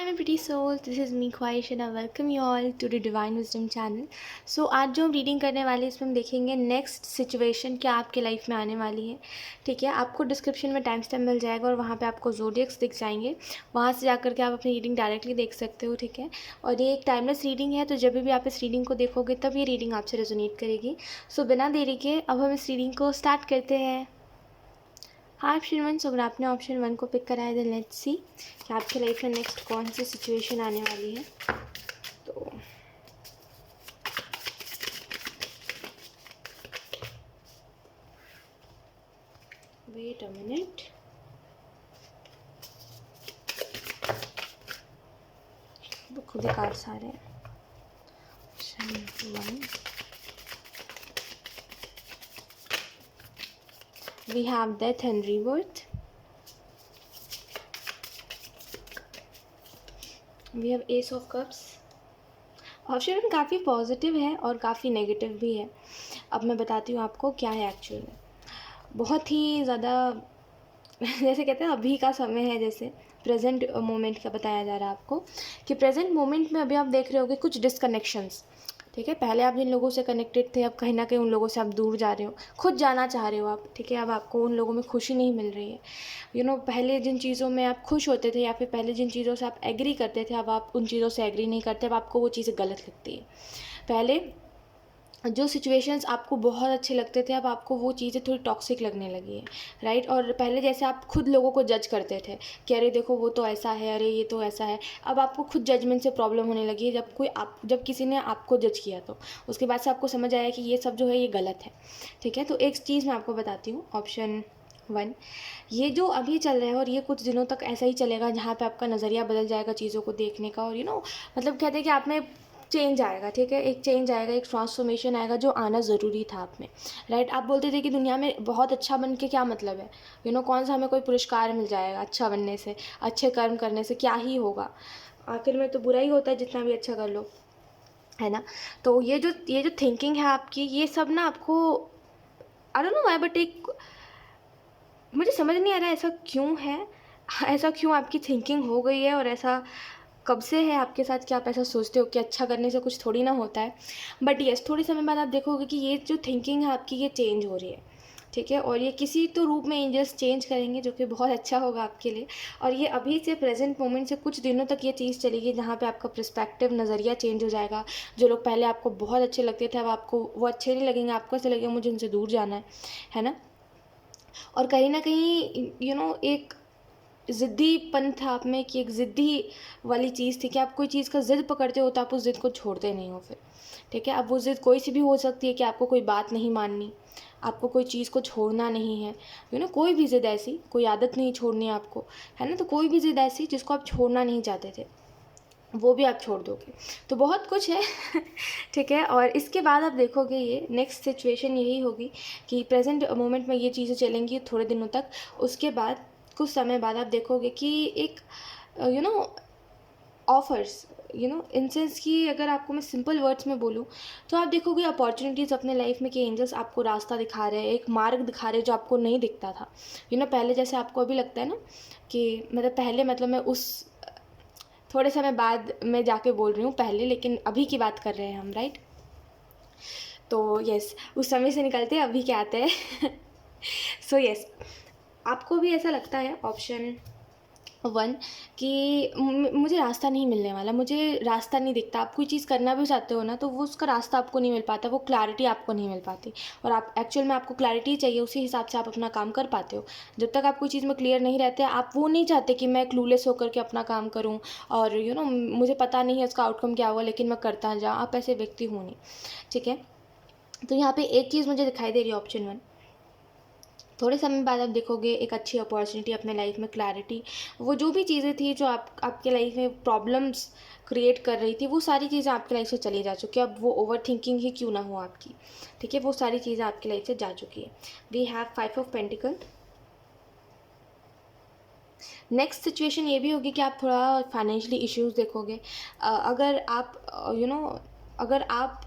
Hi my pretty soul, this is me ख्वाहिश and I welcome you all to the Divine Wisdom channel. So आज जो हम reading करने वाले हैं इसमें हम देखेंगे नेक्स्ट सिचुएशन क्या आपके लाइफ में आने वाली है. ठीक है, आपको डिस्क्रिप्शन में टाइम स्टैम्प मिल जाएगा और वहाँ पे आपको ज़ोडिएक्स दिख जाएंगे. वहाँ से जाकर के आप अपनी रीडिंग डायरेक्टली देख सकते हो. ठीक है, और ये एक टाइमलेस रीडिंग है, तो जब भी आप इस रीडिंग को देखोगे तब ये रीडिंग आपसे रेजोनेट करेगी. सो बिना देरी के अब हम इस रीडिंग को स्टार्ट करते हैं. हाँ ऑप्शन वन, सो अगर आपने ऑप्शन वन को पिक करा है देन लेट्स सी कि आपके लाइफ में नेक्स्ट कौन सी सिचुएशन आने वाली है. तो वेट अ मिनट. वो खुद ही कार्ड्स आ रहे हैं. Option one, we have death and rebirth. We have ace of cups. Option one काफ़ी पॉजिटिव है और काफ़ी नेगेटिव भी है. अब मैं बताती हूँ आपको क्या है एक्चुअल में. बहुत ही ज़्यादा जैसे कहते हैं अभी का समय है, जैसे प्रेजेंट मोमेंट का बताया जा रहा है आपको कि प्रेजेंट मोमेंट में अभी आप देख रहे होगे कुछ डिसकनेक्शंस. ठीक है, पहले आप जिन लोगों से कनेक्टेड थे अब कहीं ना कहीं उन लोगों से आप दूर जा रहे हो, खुद जाना चाह रहे हो आप. ठीक है, अब आपको उन लोगों में खुशी नहीं मिल रही है. पहले जिन चीज़ों में आप खुश होते थे या फिर पहले जिन चीज़ों से आप एग्री करते थे अब आप उन चीज़ों से एग्री नहीं करते. अब आपको वो चीज़ें गलत लगती है. पहले जो सिचुएशंस आपको बहुत अच्छे लगते थे अब आपको वो चीज़ें थोड़ी टॉक्सिक लगने लगी है. राइट, और पहले जैसे आप खुद लोगों को जज करते थे कि अरे देखो वो तो ऐसा है, अरे ये तो ऐसा है, अब आपको खुद जजमेंट से प्रॉब्लम होने लगी है. जब किसी ने आपको जज किया तो उसके बाद से आपको समझ आया कि ये सब जो है ये गलत है. ठीक है, तो एक चीज़ मैं आपको बताती हूँ. ऑप्शन वन, ये जो अभी चल रहा है और ये कुछ दिनों तक ऐसा ही चलेगा जहाँ पे आपका नज़रिया बदल जाएगा चीज़ों को देखने का. और मतलब कहते हैं कि आप में चेंज आएगा. ठीक है, एक चेंज आएगा, एक ट्रांसफॉर्मेशन आएगा जो आना ज़रूरी था आप में. राइट, आप बोलते थे कि दुनिया में बहुत अच्छा बन के क्या मतलब है. कौन सा हमें कोई पुरस्कार मिल जाएगा अच्छा बनने से, अच्छे कर्म करने से क्या ही होगा. आखिर में तो बुरा ही होता है जितना भी अच्छा कर लो, है ना. तो ये जो थिंकिंग है आपकी, ये सब ना आपको I don't know why but एक मुझे समझ नहीं आ रहा है ऐसा क्यों है, ऐसा क्यों आपकी थिंकिंग हो गई है और ऐसा कब से है आपके साथ कि आप ऐसा सोचते हो कि अच्छा करने से कुछ थोड़ी ना होता है. बट यस, थोड़े समय बाद आप देखोगे कि ये जो थिंकिंग है आपकी ये चेंज हो रही है. ठीक है, और ये किसी तो रूप में एंजल्स चेंज करेंगे जो कि बहुत अच्छा होगा आपके लिए. और ये अभी से प्रेजेंट मोमेंट से कुछ दिनों तक ये चीज़ चलेगी जहाँ पे आपका पर्सपेक्टिव नज़रिया चेंज हो जाएगा. जो लोग पहले आपको बहुत अच्छे लगते थे अब आपको वो अच्छे नहीं लगेंगे, आपको ऐसे लगेगा मुझे उनसे दूर जाना है ना. और कहीं ना कहीं एक ज़िद्दीपन था आप में कि एक ज़िद्दी वाली चीज़ थी कि आप कोई चीज़ का ज़िद पकड़ते हो तो आप उस ज़िद को छोड़ते नहीं हो फिर. ठीक है, अब वो ज़िद कोई सी भी हो सकती है कि आपको कोई बात नहीं माननी, आपको कोई चीज़ को छोड़ना नहीं है. कोई भी ज़िद ऐसी, कोई आदत नहीं छोड़नी है आपको, है ना. तो कोई भी ज़िद ऐसी जिसको आप छोड़ना नहीं चाहते थे वो भी आप छोड़ दोगे. तो बहुत कुछ है. ठीक है, और इसके बाद आप देखोगे ये नेक्स्ट सिचुएशन यही होगी कि प्रेजेंट मोमेंट में ये चीज़ें चलेंगी थोड़े दिनों तक. उसके बाद कुछ समय बाद आप देखोगे कि एक ऑफर्स इन सेंस कि अगर आपको मैं सिंपल वर्ड्स में बोलूँ तो आप देखोगे अपॉर्चुनिटीज़ अपने लाइफ में कि एंजल्स आपको रास्ता दिखा रहे हैं, एक मार्ग दिखा रहे हैं जो आपको नहीं दिखता था. पहले जैसे आपको अभी लगता है ना कि मतलब पहले मतलब मैं उस थोड़े समय बाद मैं जाके बोल रही हूँ पहले, लेकिन अभी की बात कर रहे हैं हम. राइट, तो यस, उस समय से निकलते हैं अभी क्या आते हैं. सो यस, आपको भी ऐसा लगता है ऑप्शन वन कि मुझे रास्ता नहीं मिलने वाला, मुझे रास्ता नहीं दिखता. आप कोई चीज़ करना भी चाहते हो ना तो वो उसका रास्ता आपको नहीं मिल पाता, वो क्लैरिटी आपको नहीं मिल पाती. और आप एक्चुअल में आपको क्लैरिटी चाहिए, उसी हिसाब से आप अपना काम कर पाते हो. जब तक आप कोई चीज़ में क्लियर नहीं रहते आप वो नहीं चाहते कि मैं क्लूलेस होकर के अपना काम करूँ और मुझे पता नहीं है उसका आउटकम क्या होगा लेकिन मैं करता जाऊँ. आप ऐसे व्यक्ति हो नहीं. ठीक है, तो यहाँ पर एक चीज़ मुझे दिखाई दे रही है ऑप्शन वन. थोड़े समय बाद आप देखोगे एक अच्छी अपॉर्चुनिटी अपने लाइफ में, क्लैरिटी, वो जो भी चीज़ें थी जो आपके लाइफ में प्रॉब्लम्स क्रिएट कर रही थी वो सारी चीज़ें आपके लाइफ से चली जा चुकी है. अब वो ओवर थिंकिंग ही क्यों ना हो आपकी. ठीक है, वो सारी चीज़ें आपकी लाइफ से जा चुकी है. We have 5 of pentacles. Next situation ये भी होगी कि आप थोड़ा फाइनेंशियली इश्यूज़ देखोगे. अगर आप अगर आप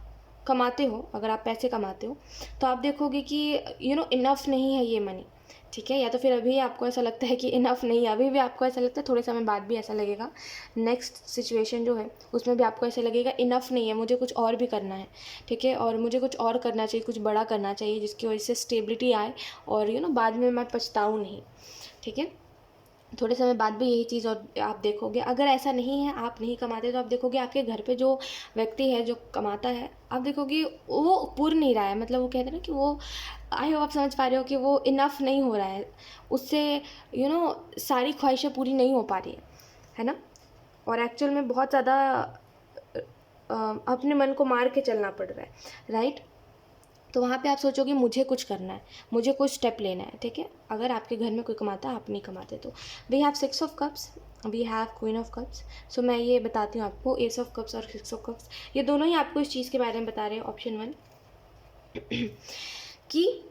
कमाते हो, अगर आप पैसे कमाते हो तो आप देखोगे कि इनफ नहीं है ये मनी. ठीक है, या तो फिर अभी आपको ऐसा लगता है कि इनफ नहीं है, अभी भी आपको ऐसा लगता है, थोड़े समय बाद भी ऐसा लगेगा। नेक्स्ट सिचुएशन जो है उसमें भी आपको ऐसा लगेगा इनफ नहीं है, मुझे कुछ और भी करना है। ठीक है, और मुझे कुछ और करना चाहिए, कुछ बड़ा करना चाहिए जिसकी वजह से स्टेबिलिटी आए और बाद में मैं पछताऊँ नहीं। ठीक है, थोड़े समय बाद भी यही चीज़ और आप देखोगे। अगर ऐसा नहीं है, आप नहीं कमाते, तो आप देखोगे आपके घर पे जो व्यक्ति है जो कमाता है, आप देखोगे वो पूर नहीं रहा है। मतलब वो कहते हैं ना कि वो, आई होप आप समझ पा रहे हो कि वो इनफ नहीं हो रहा है, उससे सारी ख्वाहिशें पूरी नहीं हो पा रही है ना। और एक्चुअल में बहुत ज़्यादा अपने मन को मार के चलना पड़ रहा है, राइट। तो वहाँ पे आप सोचोगे मुझे कुछ करना है, मुझे कुछ स्टेप लेना है। ठीक है, अगर आपके घर में कोई कमाता है, आप नहीं कमाते, तो we have 6 of cups, we have queen of cups. So मैं ये बताती हूँ आपको, एस ऑफ कप्स और 6 ऑफ कप्स, ये दोनों ही आपको इस चीज़ के बारे में बता रहे हैं, ऑप्शन 1 कि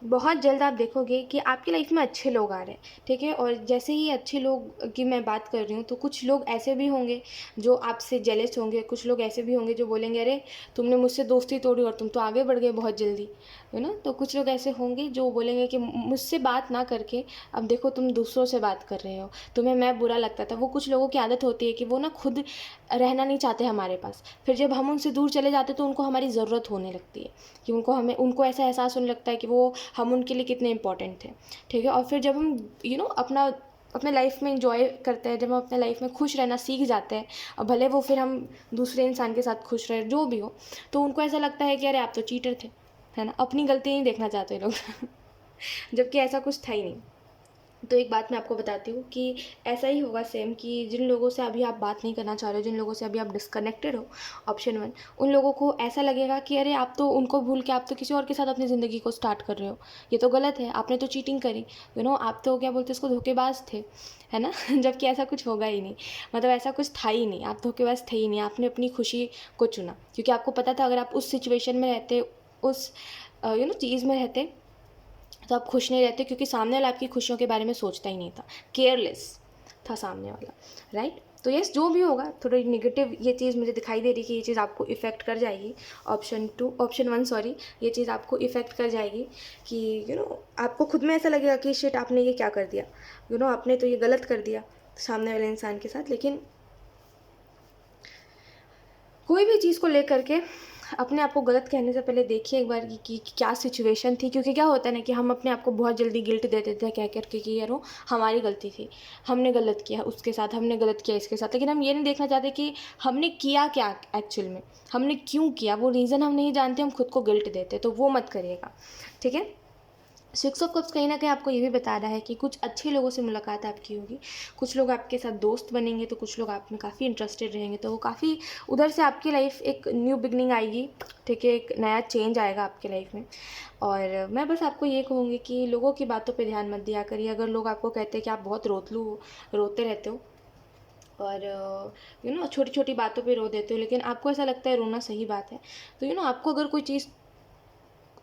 बहुत जल्द आप देखोगे कि आपकी लाइफ में अच्छे लोग आ रहे हैं। ठीक है, और जैसे ही अच्छे लोग की मैं बात कर रही हूँ, तो कुछ लोग ऐसे भी होंगे जो आपसे जेलस होंगे, कुछ लोग ऐसे भी होंगे जो बोलेंगे अरे तुमने मुझसे दोस्ती तोड़ी और तुम तो आगे बढ़ गए बहुत जल्दी, तो कुछ लोग ऐसे होंगे जो बोलेंगे कि मुझसे बात ना करके अब देखो तुम दूसरों से बात कर रहे हो, तुम्हें मैं बुरा लगता था। वो कुछ लोगों की आदत होती है कि वो ना खुद रहना नहीं चाहते हमारे पास, फिर जब हम उनसे दूर चले जाते तो उनको हमारी ज़रूरत होने लगती है, कि उनको ऐसा एहसास होने लगता है कि वो हम उनके लिए कितने इंपॉर्टेंट थे। ठीक है, और फिर जब हम अपने लाइफ में इंजॉय करते हैं, जब हम अपने लाइफ में खुश रहना सीख जाते हैं, और भले वो फिर हम दूसरे इंसान के साथ खुश रहे जो भी हो, तो उनको ऐसा लगता है कि अरे आप तो चीटर थे, है ना, अपनी गलती नहीं देखना चाहते लोग जबकि ऐसा कुछ था ही नहीं। तो एक बात मैं आपको बताती हूँ कि ऐसा ही होगा सेम, कि जिन लोगों से अभी आप बात नहीं करना चाह रहे हो, जिन लोगों से अभी आप डिस्कनेक्टेड हो, ऑप्शन 1, उन लोगों को ऐसा लगेगा कि अरे आप तो उनको भूल के आप तो किसी और के साथ अपनी ज़िंदगी को स्टार्ट कर रहे हो, ये तो गलत है, आपने तो चीटिंग करी, आप तो क्या बोलते इसको, धोखेबाज थे, है ना जबकि ऐसा कुछ होगा ही नहीं, मतलब ऐसा कुछ था ही नहीं, आप धोखेबाज थे ही नहीं, आपने अपनी खुशी को चुना, क्योंकि आपको पता था अगर आप उस सिचुएशन में रहते, उस चीज़ में रहते, तो आप खुश नहीं रहते, क्योंकि सामने वाला आपकी खुशियों के बारे में सोचता ही नहीं था, केयरलेस था सामने वाला, राइट। तो यस, जो भी होगा, थोड़ी नेगेटिव ये चीज़ मुझे दिखाई दे रही कि ये चीज़ आपको इफ़ेक्ट कर जाएगी, ऑप्शन 1 सॉरी, ये चीज़ आपको इफ़ेक्ट कर जाएगी कि आपको खुद में ऐसा लगेगा कि शिट आपने ये क्या कर दिया, आपने तो ये गलत कर दिया सामने वाले इंसान के साथ। लेकिन कोई भी चीज़ को लेकर के अपने आप को गलत कहने से पहले देखिए एक बार कि क्या सिचुएशन थी, क्योंकि क्या होता है ना कि हम अपने आप को बहुत जल्दी गिल्ट दे देते हैं कह करके कि यार वो हमारी गलती थी, हमने गलत किया उसके साथ, हमने गलत किया इसके साथ, लेकिन हम ये नहीं देखना चाहते कि हमने किया क्या एक्चुअल में, हमने क्यों किया, वो रीज़न हम नहीं जानते, हम खुद को गिल्ट देते, तो वो मत करिएगा। ठीक है, 6 ऑफ कप्स कहीं ना कहीं आपको ये भी बता रहा है कि कुछ अच्छे लोगों से मुलाकात आपकी होगी, कुछ लोग आपके साथ दोस्त बनेंगे, तो कुछ लोग आप में काफ़ी इंटरेस्टेड रहेंगे, तो वो काफ़ी उधर से आपकी लाइफ एक न्यू बिगनिंग आएगी। ठीक है, एक नया चेंज आएगा आपकी लाइफ में। और मैं बस आपको ये कहूँगी कि लोगों की बातों पे ध्यान मत दिया करिए। अगर लोग आपको कहते हैं कि आप बहुत रोतलू हो, रोते रहते हो, और छोटी छोटी बातों पे रो देते हो, लेकिन आपको ऐसा लगता है रोना सही बात है, तो आपको अगर कोई चीज़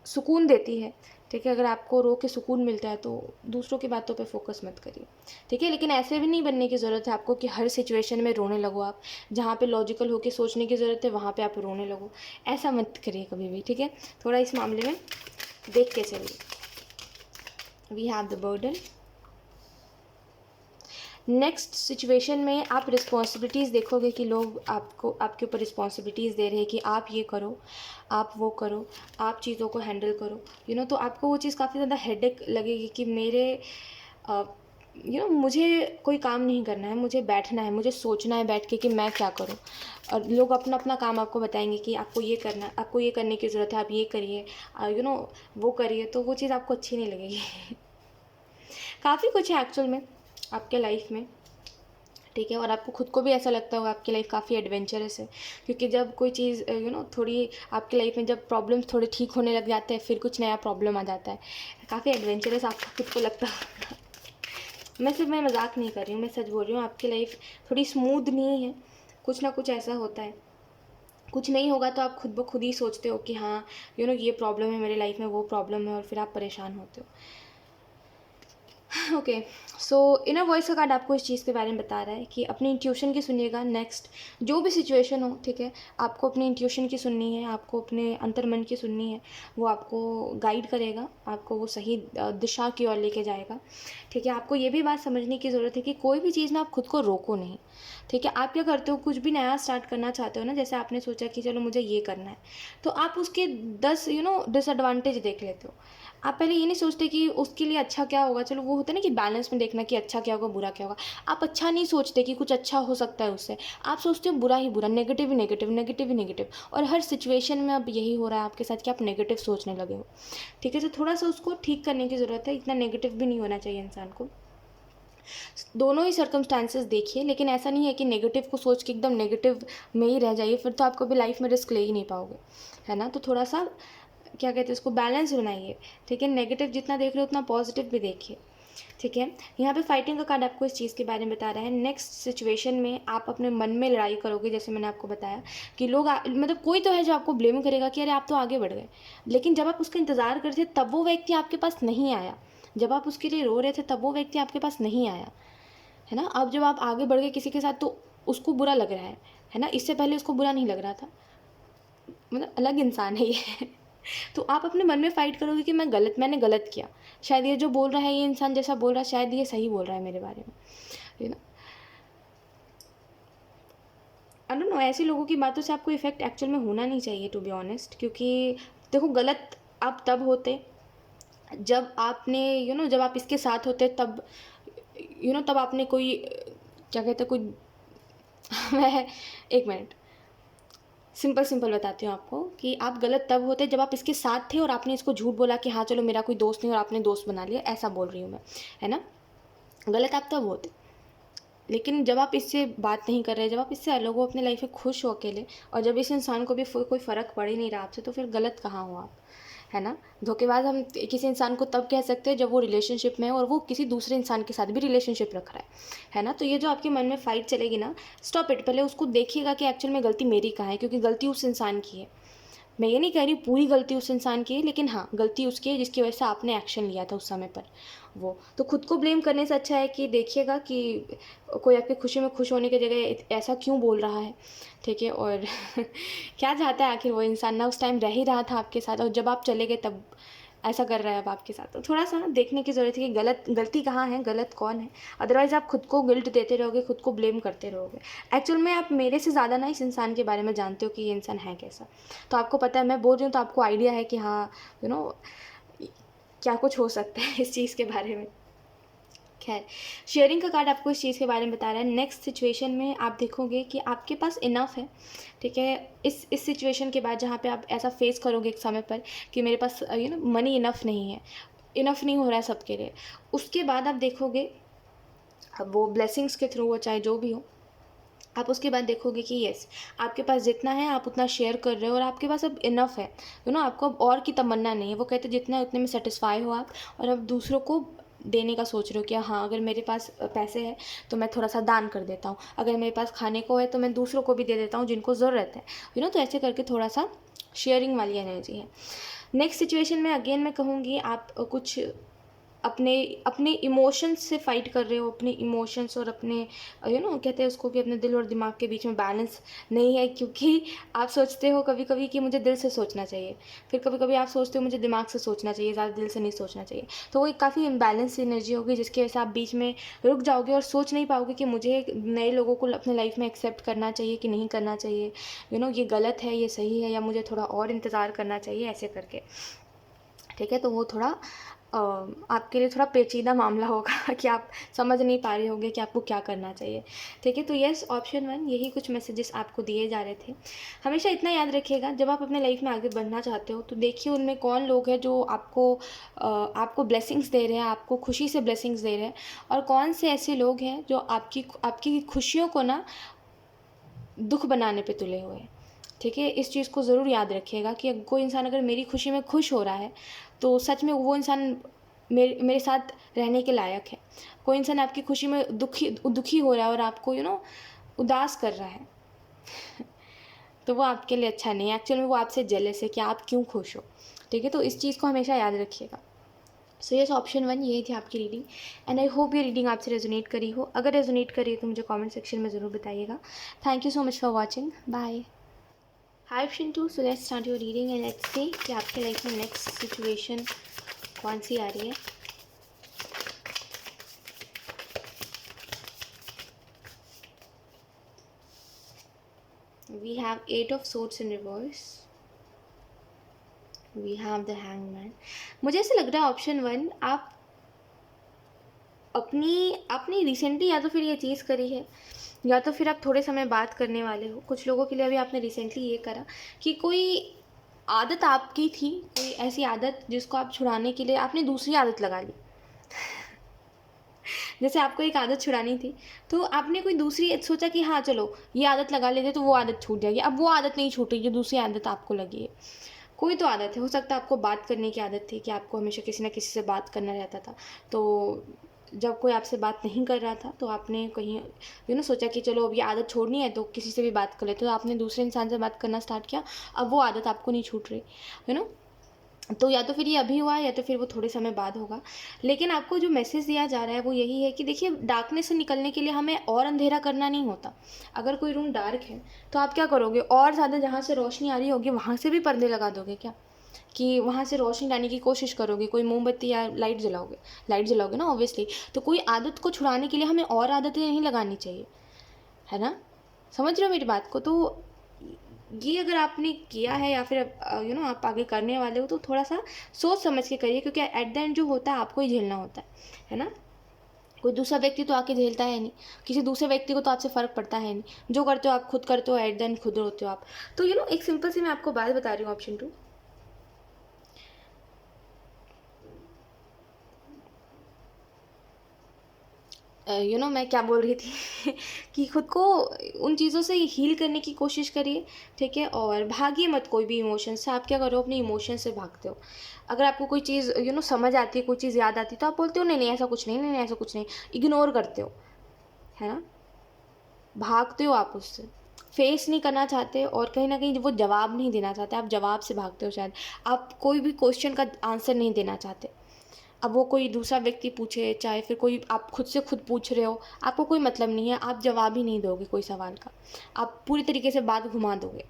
सुकून देती है, ठीक है, अगर आपको रो के सुकून मिलता है, तो दूसरों की बातों पे फोकस मत करिए। ठीक है, लेकिन ऐसे भी नहीं बनने की ज़रूरत है आपको कि हर सिचुएशन में रोने लगो आप, जहाँ पे लॉजिकल होके सोचने की ज़रूरत है वहाँ पे आप रोने लगो, ऐसा मत करिए कभी भी। ठीक है, थोड़ा इस मामले में देख के चलिए। We have the burden. Next situation में आप रिस्पॉन्सिबिलिटीज़ देखोगे कि लोग आपके ऊपर रिस्पॉन्सिबिलिटीज़ दे रहे हैं कि आप ये करो, आप वो करो, आप चीज़ों को हैंडल करो, तो आपको वो चीज़ काफ़ी ज़्यादा हेडेक लगेगी कि मुझे कोई काम नहीं करना है, मुझे बैठना है, मुझे सोचना है बैठ के कि मैं क्या करूं। और लोग अपना अपना काम आपको बताएंगे कि आपको ये करना, आपको ये करने की ज़रूरत है, आप ये करिए, वो करिए, तो वो चीज़ आपको अच्छी नहीं लगेगी काफ़ी कुछ है एक्चुअल में आपके लाइफ में। ठीक है, और आपको खुद को भी ऐसा लगता होगा आपकी लाइफ काफ़ी एडवेंचरस है, क्योंकि जब कोई चीज़ थोड़ी आपकी लाइफ में जब प्रॉब्लम्स थोड़े ठीक होने लग जाते हैं, फिर कुछ नया प्रॉब्लम आ जाता है, काफ़ी एडवेंचरस आपको खुद को लगता होगा मैं मजाक नहीं कर रही हूँ, मैं सच बोल रही हूँ, आपकी लाइफ थोड़ी स्मूथ नहीं है, कुछ ना कुछ ऐसा होता है। कुछ नहीं होगा तो आप खुद ब खुद ही सोचते हो कि हाँ ये प्रॉब्लम है मेरी लाइफ में, वो प्रॉब्लम है, और फिर आप परेशान होते हो। ओके, सो इनर वॉइस का कार्ड आपको इस चीज़ के बारे में बता रहा है कि अपनी इंट्यूशन की सुनिएगा। नेक्स्ट जो भी सिचुएशन हो, ठीक है, आपको अपनी इंट्यूशन की सुननी है, आपको अपने अंतर्मन की सुननी है। वो आपको गाइड करेगा, आपको वो सही दिशा की ओर लेके जाएगा। ठीक है, आपको ये भी बात समझने की ज़रूरत है कि कोई भी चीज़ में आप खुद को रोको नहीं। ठीक है, आप क्या करते हो, कुछ भी नया स्टार्ट करना चाहते हो ना, जैसे आपने सोचा कि चलो मुझे ये करना है, तो आप उसके 10 डिसएडवांटेज देख लेते हो। आप पहले ये नहीं सोचते कि उसके लिए अच्छा क्या होगा। चलो वो होता है ना कि बैलेंस में देखना कि अच्छा क्या होगा, बुरा क्या होगा। आप अच्छा नहीं सोचते कि कुछ अच्छा हो सकता है उससे, आप सोचते हो बुरा ही बुरा, नेगेटिव ही नेगेटिव, नेगेटिव ही नेगेटिव। और हर सिचुएशन में अब यही हो रहा है आपके साथ कि आप नेगेटिव सोचने लगे हो। ठीक है, तो थोड़ा सा उसको ठीक करने की ज़रूरत है। इतना नेगेटिव भी नहीं होना चाहिए इंसान को। दोनों ही सर्कमस्टांसेस देखिए, लेकिन ऐसा नहीं है कि नेगेटिव को सोच के एकदम नेगेटिव में ही रह जाइए, फिर तो आप कभी लाइफ में रिस्क ले ही नहीं पाओगे, है ना। तो थोड़ा सा क्या कहते हैं उसको, बैलेंस बनाइए। ठीक है, नेगेटिव जितना देख रहे हो उतना पॉजिटिव भी देखिए। ठीक है, यहाँ पे फाइटिंग का कार्ड आपको इस चीज़ के बारे में बता रहा है। नेक्स्ट सिचुएशन में आप अपने मन में लड़ाई करोगे, जैसे मैंने आपको बताया कि लोग मतलब कोई तो है जो आपको ब्लेम करेगा कि अरे आप तो आगे बढ़ गए, लेकिन जब आप उसका इंतज़ार करते थे तब वो व्यक्ति आपके पास नहीं आया। जब आप उसके लिए रो रहे थे तब वो व्यक्ति आपके पास नहीं आया, है ना। अब जब आप आगे बढ़ गए किसी के साथ तो उसको बुरा लग रहा है ना। इससे पहले उसको बुरा नहीं लग रहा था, मतलब अलग इंसान है ये। तो आप अपने मन में फाइट करोगे कि मैंने गलत किया, शायद ये जो बोल रहा है, ये इंसान जैसा बोल रहा है, शायद ये सही बोल रहा है मेरे बारे में, you know. I don't know, ऐसे लोगों की बातों से आपको इफेक्ट एक्चुअल में होना नहीं चाहिए, टू बी ऑनेस्ट। क्योंकि देखो, गलत आप तब होते जब आपने जब आप इसके साथ होते, तब तब आपने कोई क्या कहते हैं, कोई मैं एक मिनट सिंपल सिंपल बताती हूँ आपको कि आप गलत तब होते जब आप इसके साथ थे और आपने इसको झूठ बोला कि हाँ चलो मेरा कोई दोस्त नहीं, और आपने दोस्त बना लिया, ऐसा बोल रही हूँ मैं, है ना। गलत आप तब होते, लेकिन जब आप इससे बात नहीं कर रहे, जब आप इससे अलग हो, अपने लाइफ में खुश हो अकेले, और जब इस इंसान को भी कोई फ़र्क पड़ ही नहीं रहा आपसे, तो फिर गलत कहाँ हो आप, है ना। धोखेबाज हम किसी इंसान को तब कह सकते हैं जब वो रिलेशनशिप में है और वो किसी दूसरे इंसान के साथ भी रिलेशनशिप रख रहा है ना। तो ये जो आपके मन में फ़ाइट चलेगी ना, स्टॉप इट। पहले उसको देखिएगा कि एक्चुअल में गलती मेरी कहाँ है, क्योंकि गलती उस इंसान की है। मैं ये नहीं कह रही पूरी गलती उस इंसान की है, लेकिन हाँ, गलती उसकी है जिसकी वजह से आपने एक्शन लिया था उस समय पर। वो तो खुद को ब्लेम करने से अच्छा है कि देखिएगा कि कोई आपकी खुशी में खुश होने की जगह ऐसा क्यों बोल रहा है। ठीक है, और क्या चाहता है आखिर वो इंसान, ना उस टाइम रह ही रहा था आपके साथ, और जब आप चले गए तब ऐसा कर रहा है अब आपके साथ। तो थोड़ा सा ना देखने की ज़रूरत है कि गलती कहाँ है, गलत कौन है। अदरवाइज़ आप खुद को गिल्ट देते रहोगे, खुद को ब्लेम करते रहोगे। एक्चुअल में आप मेरे से ज़्यादा ना इस इंसान के बारे में जानते हो कि ये इंसान है कैसा। तो आपको पता है, मैं बोल रही हूँ तो आपको आइडिया है कि हाँ, यू नो क्या कुछ हो सकता है इस चीज़ के बारे में। खैर, शेयरिंग का कार्ड आपको इस चीज़ के बारे में बता रहा है। नेक्स्ट सिचुएशन में आप देखोगे कि आपके पास इनफ है। ठीक है, इस सिचुएशन के बाद जहाँ पे आप ऐसा फेस करोगे एक समय पर कि मेरे पास मनी इनफ नहीं है, इनफ नहीं हो रहा है सबके लिए, उसके बाद आप देखोगे, अब वो ब्लेसिंग्स के थ्रू हो चाहे जो भी हो, आप उसके बाद देखोगे कि येस, आपके पास जितना है आप उतना शेयर कर रहे हो और आपके पास अब इनफ है। आपको अब और की तमन्ना नहीं है। वो कहते जितना है उतने में सेटिस्फाई हो आप, और अब दूसरों को देने का सोच रहे हो कि हाँ, अगर मेरे पास पैसे हैं तो मैं थोड़ा सा दान कर देता हूँ, अगर मेरे पास खाने को है तो मैं दूसरों को भी दे देता हूँ जिनको ज़रूरत है। तो ऐसे करके थोड़ा सा शेयरिंग वाली एनर्जी है। नेक्स्ट सिचुएशन में अगेन मैं कहूँगी, आप कुछ अपने अपने इमोशंस से फाइट कर रहे हो, अपने इमोशंस और अपने कहते हैं उसको कि अपने दिल और दिमाग के बीच में बैलेंस नहीं है। क्योंकि आप सोचते हो कभी कभी कि मुझे दिल से सोचना चाहिए, फिर कभी कभी आप सोचते हो मुझे दिमाग से सोचना चाहिए, ज़्यादा दिल से नहीं सोचना चाहिए। तो वो एक काफ़ी इम्बैलेंस एनर्जी होगी जिसकी वजह से आप बीच में रुक जाओगे और सोच नहीं पाओगे कि मुझे नए लोगों को अपने लाइफ में एक्सेप्ट करना चाहिए कि नहीं करना चाहिए, ये गलत है, ये सही है, या मुझे थोड़ा और इंतज़ार करना चाहिए, ऐसे करके। ठीक है, तो वो थोड़ा आपके लिए थोड़ा पेचीदा मामला होगा कि आप समझ नहीं पा रहे होंगे कि आपको क्या करना चाहिए। ठीक है, तो यस, ऑप्शन 1, यही कुछ मैसेजेस आपको दिए जा रहे थे। हमेशा इतना याद रखिएगा, जब आप अपने लाइफ में आगे बढ़ना चाहते हो तो देखिए उनमें कौन लोग हैं जो आपको ब्लेसिंग्स दे रहे हैं, आपको खुशी से ब्लेसिंग्स दे रहे हैं, और कौन से ऐसे लोग हैं जो आपकी खुशियों को ना दुख बनाने पे तुले हुए हैं। ठीक है, इस चीज़ को ज़रूर याद रखिएगा कि कोई इंसान अगर मेरी खुशी में खुश हो रहा है तो सच में वो इंसान मेरे साथ रहने के लायक है। कोई इंसान आपकी खुशी में दुखी हो रहा है और आपको उदास कर रहा है तो वो आपके लिए अच्छा नहीं है। एक्चुअल में वो आपसे जेलस है कि आप क्यों खुश हो। ठीक है, तो इस चीज़ को हमेशा याद रखिएगा। सो यस, ऑप्शन 1 यही थी आपकी रीडिंग, एंड आई होप ये रीडिंग आपसे रेजोनेट करी हो। अगर रेजोनेट करी है तो मुझे कमेंट सेक्शन में ज़रूर बताइएगा। Thank you so much for watching, bye. Hi option 2, so let's start your reading and let's see कि आपके लाइफ में नेक्स्ट सिचुएशन कौन सी आ रही है। We have 8 of swords in reverse, we have the hangman. मुझे ऐसा लग रहा है ऑप्शन 1 आप अपनी रिसेंटली या तो फिर ये चीज़ करी है, या तो फिर आप थोड़े समय बाद करने वाले हो। कुछ लोगों के लिए अभी आपने रिसेंटली ये करा कि कोई आदत आपकी थी, कोई ऐसी आदत जिसको आप छुड़ाने के लिए आपने दूसरी आदत लगा ली। जैसे आपको एक आदत छुड़ानी थी तो आपने कोई दूसरी सोचा कि हाँ चलो ये आदत लगा लेते तो वो आदत छूट जाएगी। अब वो आदत नहीं छूट रही, जो दूसरी आदत आपको लगी है। कोई तो आदत है, हो सकता है आपको बात करने की आदत थी कि आपको हमेशा किसी ना किसी से बात करना रहता था। तो जब कोई आपसे बात नहीं कर रहा था तो आपने कहीं सोचा कि चलो अब ये आदत छोड़नी है तो किसी से भी बात कर लेते, तो आपने दूसरे इंसान से बात करना स्टार्ट किया। अब वो आदत आपको नहीं छूट रही, तो या तो फिर ये अभी हुआ है या तो फिर वो थोड़े समय बाद होगा। लेकिन आपको जो मैसेज दिया जा रहा है वो यही है कि देखिए, डार्कनेस से निकलने के लिए हमें और अंधेरा करना नहीं होता। अगर कोई रूम डार्क है तो आप क्या करोगे, और ज़्यादा जहाँ से रोशनी आ रही होगी वहाँ से भी पर्दे लगा दोगे क्या, कि वहाँ से रोशनी लाने की कोशिश करोगे, कोई मोमबत्ती या लाइट जलाओगे ना ऑब्वियसली। तो कोई आदत को छुड़ाने के लिए हमें और आदतें नहीं लगानी चाहिए, है ना। समझ रहे हो मेरी बात को। तो ये अगर आपने किया है या फिर आप आगे करने वाले हो तो थोड़ा सा सोच समझ के करिए, क्योंकि एट द एंड जो होता है आपको ही झेलना होता है ना। कोई दूसरा व्यक्ति तो आके झेलता है नहीं, किसी दूसरे व्यक्ति को तो आपसे फ़र्क पड़ता है नहीं। जो करते हो आप खुद करते हो, एट द एंड खुद होते हो आप। तो एक सिंपल सी मैं आपको बात बता रही हूँ ऑप्शन 2। मैं क्या बोल रही थी कि खुद को उन चीज़ों से हील करने की कोशिश करिए, ठीक है। और भागिए मत कोई भी इमोशन से। आप क्या करो, अपने इमोशन से भागते हो। अगर आपको कोई चीज़ समझ आती है, कोई चीज़ याद आती है तो आप बोलते हो नहीं नहीं ऐसा कुछ नहीं, नहीं नहीं ऐसा कुछ नहीं, इग्नोर करते हो, है ना। भागते हो आप उससे, फेस नहीं करना चाहते, और कहीं ना कहीं वो जवाब नहीं देना चाहते, आप जवाब से भागते हो। शायद आप कोई भी क्वेश्चन का आंसर नहीं देना चाहते। अब वो कोई दूसरा व्यक्ति पूछे, चाहे फिर कोई आप खुद से खुद पूछ रहे हो, आपको कोई मतलब नहीं है, आप जवाब ही नहीं दोगे कोई सवाल का, आप पूरी तरीके से बात घुमा दोगे।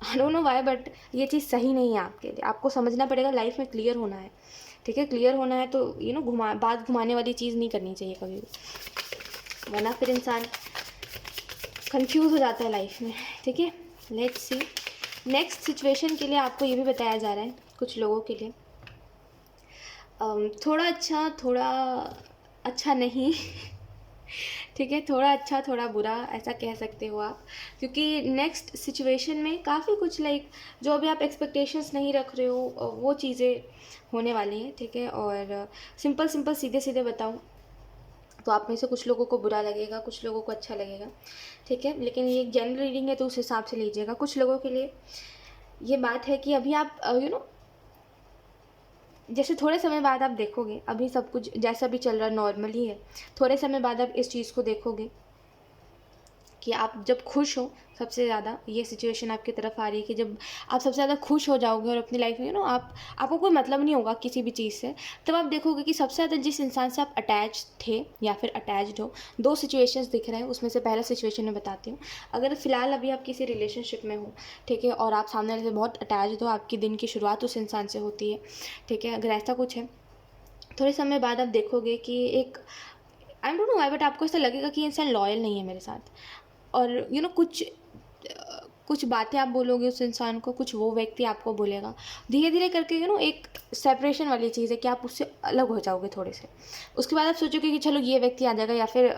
I don't know why, but ये चीज़ सही नहीं है आपके लिए। आपको समझना पड़ेगा, लाइफ में क्लियर होना है, ठीक है। क्लियर होना है तो बात घुमाने वाली चीज़ नहीं करनी चाहिए कभी भी, वरना फिर इंसान कंफ्यूज हो जाता है लाइफ में, ठीक है। लेट्स सी, नेक्स्ट सिचुएशन के लिए आपको ये भी बताया जा रहा है कुछ लोगों के लिए थोड़ा अच्छा थोड़ा अच्छा नहीं ठीक है, थोड़ा अच्छा थोड़ा बुरा ऐसा कह सकते हो आप, क्योंकि नेक्स्ट सिचुएशन में काफ़ी कुछ जो अभी आप एक्सपेक्टेशंस नहीं रख रहे हो वो चीज़ें होने वाली हैं, ठीक है। और सिंपल सिंपल सीधे सीधे बताऊँ तो आप में से कुछ लोगों को बुरा लगेगा, कुछ लोगों को अच्छा लगेगा, ठीक है। लेकिन ये एक जनरल रीडिंग है तो उस हिसाब से लीजिएगा। कुछ लोगों के लिए ये बात है कि अभी आप जैसे थोड़े समय बाद आप देखोगे, अभी सब कुछ जैसा भी चल रहा नॉर्मली है, थोड़े समय बाद आप इस चीज़ को देखोगे कि आप जब खुश हो सबसे ज़्यादा, ये सिचुएशन आपकी तरफ आ रही है कि जब आप सबसे ज़्यादा खुश हो जाओगे और अपनी लाइफ में आपको कोई मतलब नहीं होगा किसी भी चीज़ से, तब आप देखोगे कि सबसे ज़्यादा जिस इंसान से आप अटैच थे या फिर अटैच्ड हो, दो सिचुएशंस दिख रहे हैं। उसमें से पहला सिचुएशन मैं बताती हूँ। अगर फ़िलहाल अभी आप किसी रिलेशनशिप में हो, ठीक है, और आप सामने वाले से बहुत अटैच्ड हो, आपकी दिन की शुरुआत उस इंसान से होती है, ठीक है। अगर ऐसा कुछ है, थोड़े समय बाद आप देखोगे कि एक I don't know why, but आपको ऐसा लगेगा कि इंसान लॉयल नहीं है मेरे साथ। और कुछ बातें आप बोलोगे उस इंसान को, कुछ वो व्यक्ति आपको बोलेगा, धीरे धीरे करके एक सेपरेशन वाली चीज़ है कि आप उससे अलग हो जाओगे थोड़े से। उसके बाद आप सोचोगे कि चलो ये व्यक्ति आ जाएगा, या फिर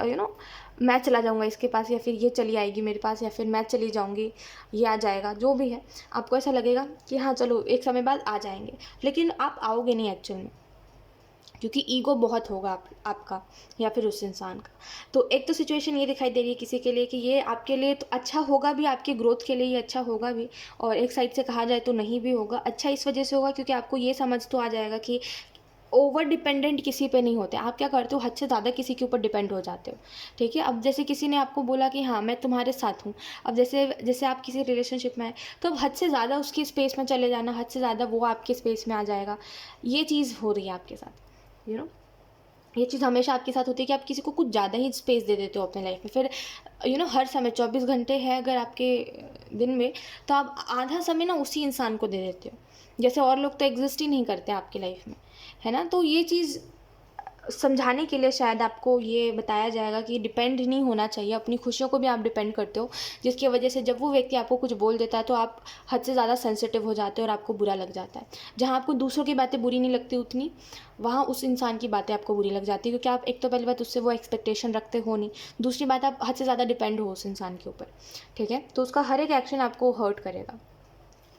मैं चला जाऊँगा इसके पास, या फिर ये चली आएगी मेरे पास, या फिर मैं चली जाऊँगी, ये आ जाएगा, जो भी है। आपको ऐसा लगेगा कि हाँ चलो एक समय बाद आ जाएंगे, लेकिन आप आओगे नहीं एक्चुअल में, क्योंकि ईगो बहुत होगा आपका या फिर उस इंसान का। तो एक तो सिचुएशन ये दिखाई दे रही है किसी के लिए कि ये आपके लिए तो अच्छा होगा भी, आपकी ग्रोथ के लिए ये अच्छा होगा भी, और एक साइड से कहा जाए तो नहीं भी होगा। अच्छा इस वजह से होगा क्योंकि आपको ये समझ तो आ जाएगा कि ओवर डिपेंडेंट किसी पे नहीं होते। आप क्या करते हो, हद से ज़्यादा किसी के ऊपर डिपेंड हो जाते हो, ठीक है। अब जैसे किसी ने आपको बोला कि हाँ मैं तुम्हारे साथ हूँ, अब जैसे जैसे आप किसी रिलेशनशिप में आए तो अब हद से ज़्यादा उसकी स्पेस में चले जाना, हद से ज़्यादा वो आपके स्पेस में आ जाएगा, ये चीज़ हो रही है आपके साथ, ये चीज़ हमेशा आपके साथ होती है कि आप किसी को कुछ ज़्यादा ही स्पेस दे देते हो अपने लाइफ में। फिर हर समय 24 घंटे है अगर आपके दिन में, तो आप आधा समय ना उसी इंसान को दे देते हो। जैसे और लोग तो एग्जिस्ट ही नहीं करते आपकी लाइफ में, है ना। तो ये चीज़ समझाने के लिए शायद आपको ये बताया जाएगा कि डिपेंड नहीं होना चाहिए, अपनी खुशियों को भी आप डिपेंड करते हो, जिसकी वजह से जब वो व्यक्ति आपको कुछ बोल देता है तो आप हद से ज़्यादा सेंसिटिव हो जाते हो और आपको बुरा लग जाता है। जहाँ आपको दूसरों की बातें बुरी नहीं लगती उतनी, वहाँ उस इंसान की बातें आपको बुरी लग जाती है, क्योंकि आप एक तो पहली बात उससे वो एक्सपेक्टेशन रखते हो नहीं, दूसरी बात आप हद से ज़्यादा डिपेंड हो उस इंसान के ऊपर, ठीक है। तो उसका हर एक एक्शन आपको हर्ट करेगा।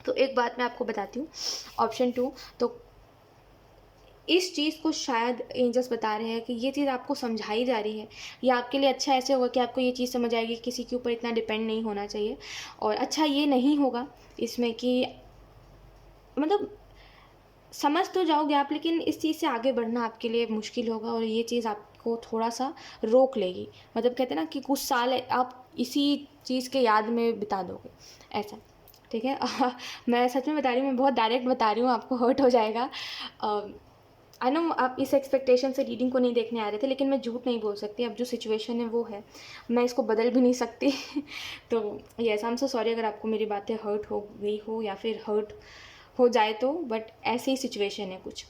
तो एक बात मैं आपको बताती हूँ, ऑप्शन 2, तो इस चीज़ को शायद एंजल्स बता रहे हैं कि ये चीज़ आपको समझाई जा रही है, या आपके लिए अच्छा ऐसे होगा कि आपको ये चीज़ समझ आएगी कि किसी के ऊपर इतना डिपेंड नहीं होना चाहिए। और अच्छा ये नहीं होगा इसमें कि मतलब समझ तो जाओगे आप, लेकिन इस चीज़ से आगे बढ़ना आपके लिए मुश्किल होगा, और ये चीज़ आपको थोड़ा सा रोक लेगी। मतलब कहते हैं ना कि कुछ साल आप इसी चीज़ के याद में बिता दोगे, ऐसा, ठीक है। मैं सच में बता रही हूँ, मैं बहुत डायरेक्ट बता रही हूँ, आपको हर्ट हो जाएगा। आई नो आप इस एक्सपेक्टेशन से रीडिंग को नहीं देखने आ रहे थे, लेकिन मैं झूठ नहीं बोल सकती, अब जो सिचुएशन है वो है, मैं इसको बदल भी नहीं सकती। तो yes, I am so sorry अगर आपको मेरी बातें हर्ट हो गई हो या फिर हर्ट हो जाए तो, बट ऐसी ही सिचुएशन है कुछ,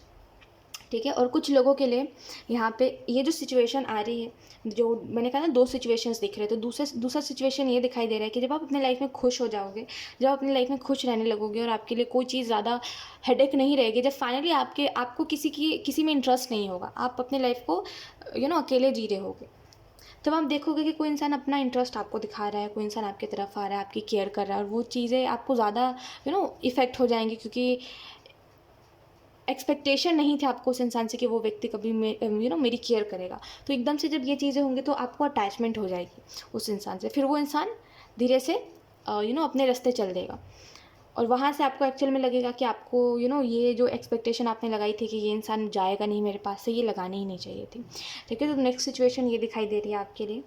ठीक है। और कुछ लोगों के लिए यहाँ पे ये जो सिचुएशन आ रही है, जो मैंने कहा ना 2 सिचुएशंस दिख रहे हैं, तो दूसरा सिचुएशन ये दिखाई दे रहा है कि जब आप अपने लाइफ में खुश हो जाओगे, जब अपनी लाइफ में खुश रहने लगोगे और आपके लिए कोई चीज़ ज़्यादा हेडेक नहीं रहेगी, जब फाइनली आपको किसी में इंटरेस्ट नहीं होगा, आप अपने लाइफ को अकेले जी रहे होगे, तब आप देखोगे कि कोई इंसान अपना इंटरेस्ट आपको दिखा रहा है, कोई इंसान आपकी तरफ आ रहा है, आपकी केयर कर रहा है, और वो चीज़ें आपको ज़्यादा इफ़ेक्ट हो जाएंगी, क्योंकि एक्सपेक्टेशन नहीं थे आपको उस इंसान से कि वो व्यक्ति कभी मेरी केयर करेगा। तो एकदम से जब ये चीज़ें होंगी तो आपको अटैचमेंट हो जाएगी उस इंसान से, फिर वो इंसान धीरे से अपने रास्ते चल देगा, और वहाँ से आपको एक्चुअल में लगेगा कि आपको ये जो एक्सपेक्टेशन आपने लगाई थी कि ये इंसान जाएगा नहीं मेरे पास से, ये लगानी ही नहीं चाहिए थी, ठीक है। तो नेक्स्ट सिचुएशन ये दिखाई दे रही है आपके लिए।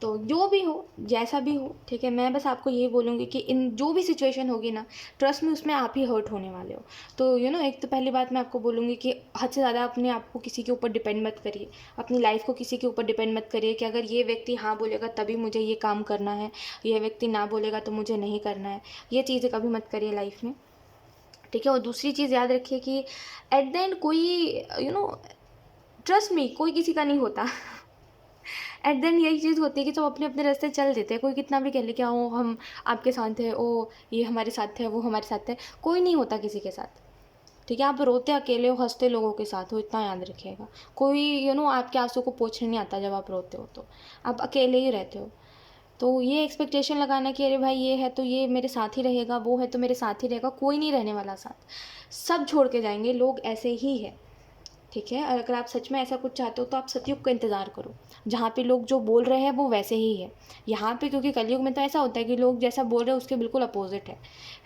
तो जो भी हो, जैसा भी हो, ठीक है, मैं बस आपको यही बोलूँगी कि इन जो भी सिचुएशन होगी ना, ट्रस्ट में उसमें आप ही हर्ट होने वाले हो। तो एक तो पहली बात मैं आपको बोलूँगी कि हद से ज़्यादा अपने आप को किसी के ऊपर डिपेंड मत करिए, अपनी लाइफ को किसी के ऊपर डिपेंड मत करिए कि अगर ये व्यक्ति हाँ बोलेगा तभी मुझे ये काम करना है, ये व्यक्ति ना बोलेगा तो मुझे नहीं करना है, ये चीज़ें कभी मत करिए लाइफ में, ठीक है। और दूसरी चीज़ याद रखिए कि एट द एंड कोई ट्रस्ट में कोई किसी का नहीं होता। एट देन यही चीज़ होती है कि सब अपने अपने रास्ते चल देते हैं, कोई कितना भी कह ले कि ओ हम आपके साथ हैं, ओ ये हमारे साथ है, वो हमारे साथ है, कोई नहीं होता किसी के साथ, ठीक है। आप रोते अकेले हो, हंसते लोगों के साथ हो, इतना याद रखिएगा। कोई आपके आंसू को पोंछने नहीं आता जब आप रोते हो, तो आप अकेले ही रहते हो। तो ये एक्सपेक्टेशन लगाना कि अरे भाई ये है तो ये मेरे साथ ही रहेगा, वो है तो मेरे साथ ही रहेगा, कोई नहीं रहने वाला साथ, सब छोड़ के जाएंगे, लोग ऐसे ही है, ठीक है। और अगर आप सच में ऐसा कुछ चाहते हो तो आप सतयुग का इंतज़ार करो, जहाँ पे लोग जो बोल रहे हैं वो वैसे ही है यहाँ पे, क्योंकि कलयुग में तो ऐसा होता है कि लोग जैसा बोल रहे हैं उसके बिल्कुल अपोजिट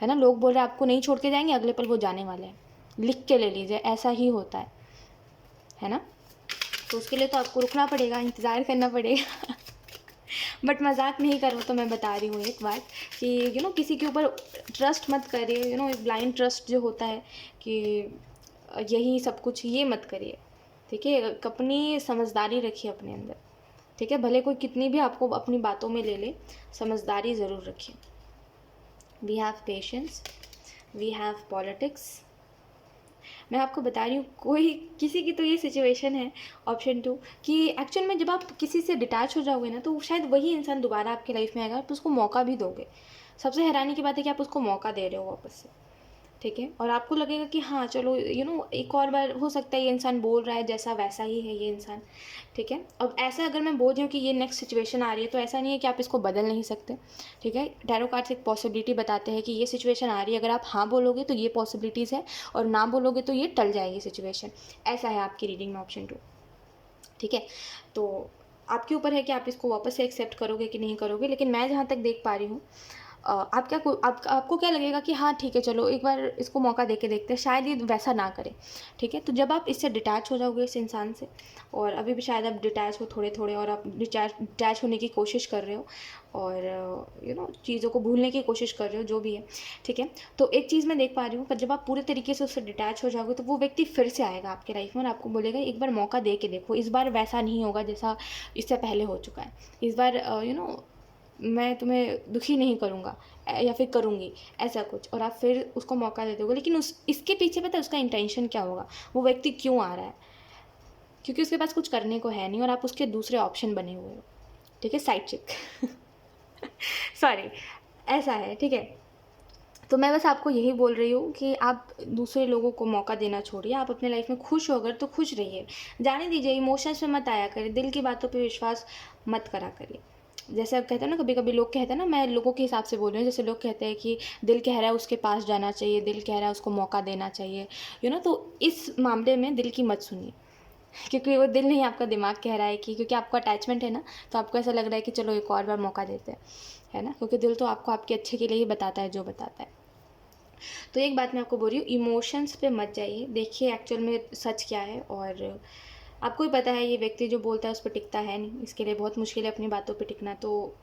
है ना। लोग बोल रहे हैं आपको नहीं छोड़ के जाएंगे, अगले पल वो जाने वाले हैं, लिख के ले लीजिए, ऐसा ही होता है ना। तो उसके लिए तो आपको रुकना पड़ेगा, इंतज़ार करना पड़ेगा। बट मजाक नहीं करो, तो मैं बता रही हूँ एक बात कि किसी के ऊपर ट्रस्ट मत करिए, एक ब्लाइंड ट्रस्ट जो होता है कि यही सब कुछ, ये मत करिए, ठीक है। अपनी समझदारी रखिए अपने अंदर, ठीक है, भले कोई कितनी भी आपको अपनी बातों में ले ले, समझदारी ज़रूर रखिए। We have patience, we have politics. मैं आपको बता रही हूँ, कोई किसी की तो ये सिचुएशन है, ऑप्शन 2, कि एक्चुअल में जब आप किसी से डिटैच हो जाओगे ना, तो शायद वही इंसान दोबारा आपकी लाइफ में आएगा, आप उसको मौका भी दोगे। सबसे हैरानी की बात है कि आप उसको मौका दे रहे हो वापस से, ठीक है। और आपको लगेगा कि हाँ चलो एक और बार हो सकता है ये इंसान बोल रहा है जैसा वैसा ही है ये इंसान, ठीक है। अब ऐसा अगर मैं बोल रही हूँ कि ये नेक्स्ट सिचुएशन आ रही है, तो ऐसा नहीं है कि आप इसको बदल नहीं सकते, ठीक है। टैरो कार्ड्स एक पॉसिबिलिटी बताते हैं कि ये सिचुएशन आ रही है, अगर आप हाँ बोलोगे तो ये पॉसिबिलिटीज़ है, और ना बोलोगे तो ये टल जाएगी सिचुएशन, ऐसा है आपकी रीडिंग में ऑप्शन 2, ठीक है। तो आपके ऊपर है कि आप इसको वापस से एक्सेप्ट करोगे कि नहीं करोगे, लेकिन मैं जहाँ तक देख पा रही हूँ आप क्या आपको क्या लगेगा कि हाँ ठीक है, चलो एक बार इसको मौका दे के देखते हैं, शायद ये वैसा ना करे। ठीक है, तो जब आप इससे डिटैच हो जाओगे इस इंसान से, और अभी भी शायद आप डिटैच हो थोड़े थोड़े, और आप डिटैच होने की कोशिश कर रहे हो, और चीज़ों को भूलने की कोशिश कर रहे हो, जो भी है। ठीक है, तो एक चीज़ मैं देख पा रही हूँ, पर जब आप पूरे तरीके से उससे डिटैच हो जाओगे तो वो व्यक्ति फिर से आएगा आपके लाइफ में और आपको बोलेगा एक बार मौका दे के देखो, इस बार वैसा नहीं होगा जैसा इससे पहले हो चुका है, इस बार मैं तुम्हें दुखी नहीं करूँगा या फिर करूँगी, ऐसा कुछ। और आप फिर उसको मौका दे दोगे, लेकिन इसके पीछे पता है उसका इंटेंशन क्या होगा, वो व्यक्ति क्यों आ रहा है, क्योंकि उसके पास कुछ करने को है नहीं और आप उसके दूसरे ऑप्शन बने हुए हो। ठीक है, साइड चिक सॉरी, ऐसा है। ठीक है, तो मैं बस आपको यही बोल रही हूँ कि आप दूसरे लोगों को मौका देना छोड़िए, आप अपने लाइफ में खुश हो अगर तो खुश रहिए, जाने दीजिए, इमोशंस में मत आया करिए, दिल की बातों पे विश्वास मत करा करिए। जैसे आप कहते हैं ना, कभी कभी लोग कहते हैं ना, मैं लोगों के हिसाब से बोल रही हूँ, जैसे लोग कहते हैं कि दिल कह रहा है उसके पास जाना चाहिए, दिल कह रहा है उसको मौका देना चाहिए, तो इस मामले में दिल की मत सुनिए, क्योंकि वो दिल नहीं, आपका दिमाग कह रहा है कि क्योंकि आपको अटैचमेंट है ना, तो आपको ऐसा लग रहा है कि चलो एक और बार मौका देते हैं, है ना, क्योंकि दिल तो आपको आपके अच्छे के लिए ही बताता है जो बताता है। तो एक बात मैं आपको बोल रही हूँ, इमोशंस पे मत जाइए, देखिए एक्चुअल में सच क्या है। और आपको ही पता है ये व्यक्ति जो बोलता है उस पर टिकता है नहीं, इसके लिए बहुत मुश्किल है अपनी बातों पे टिकना, तो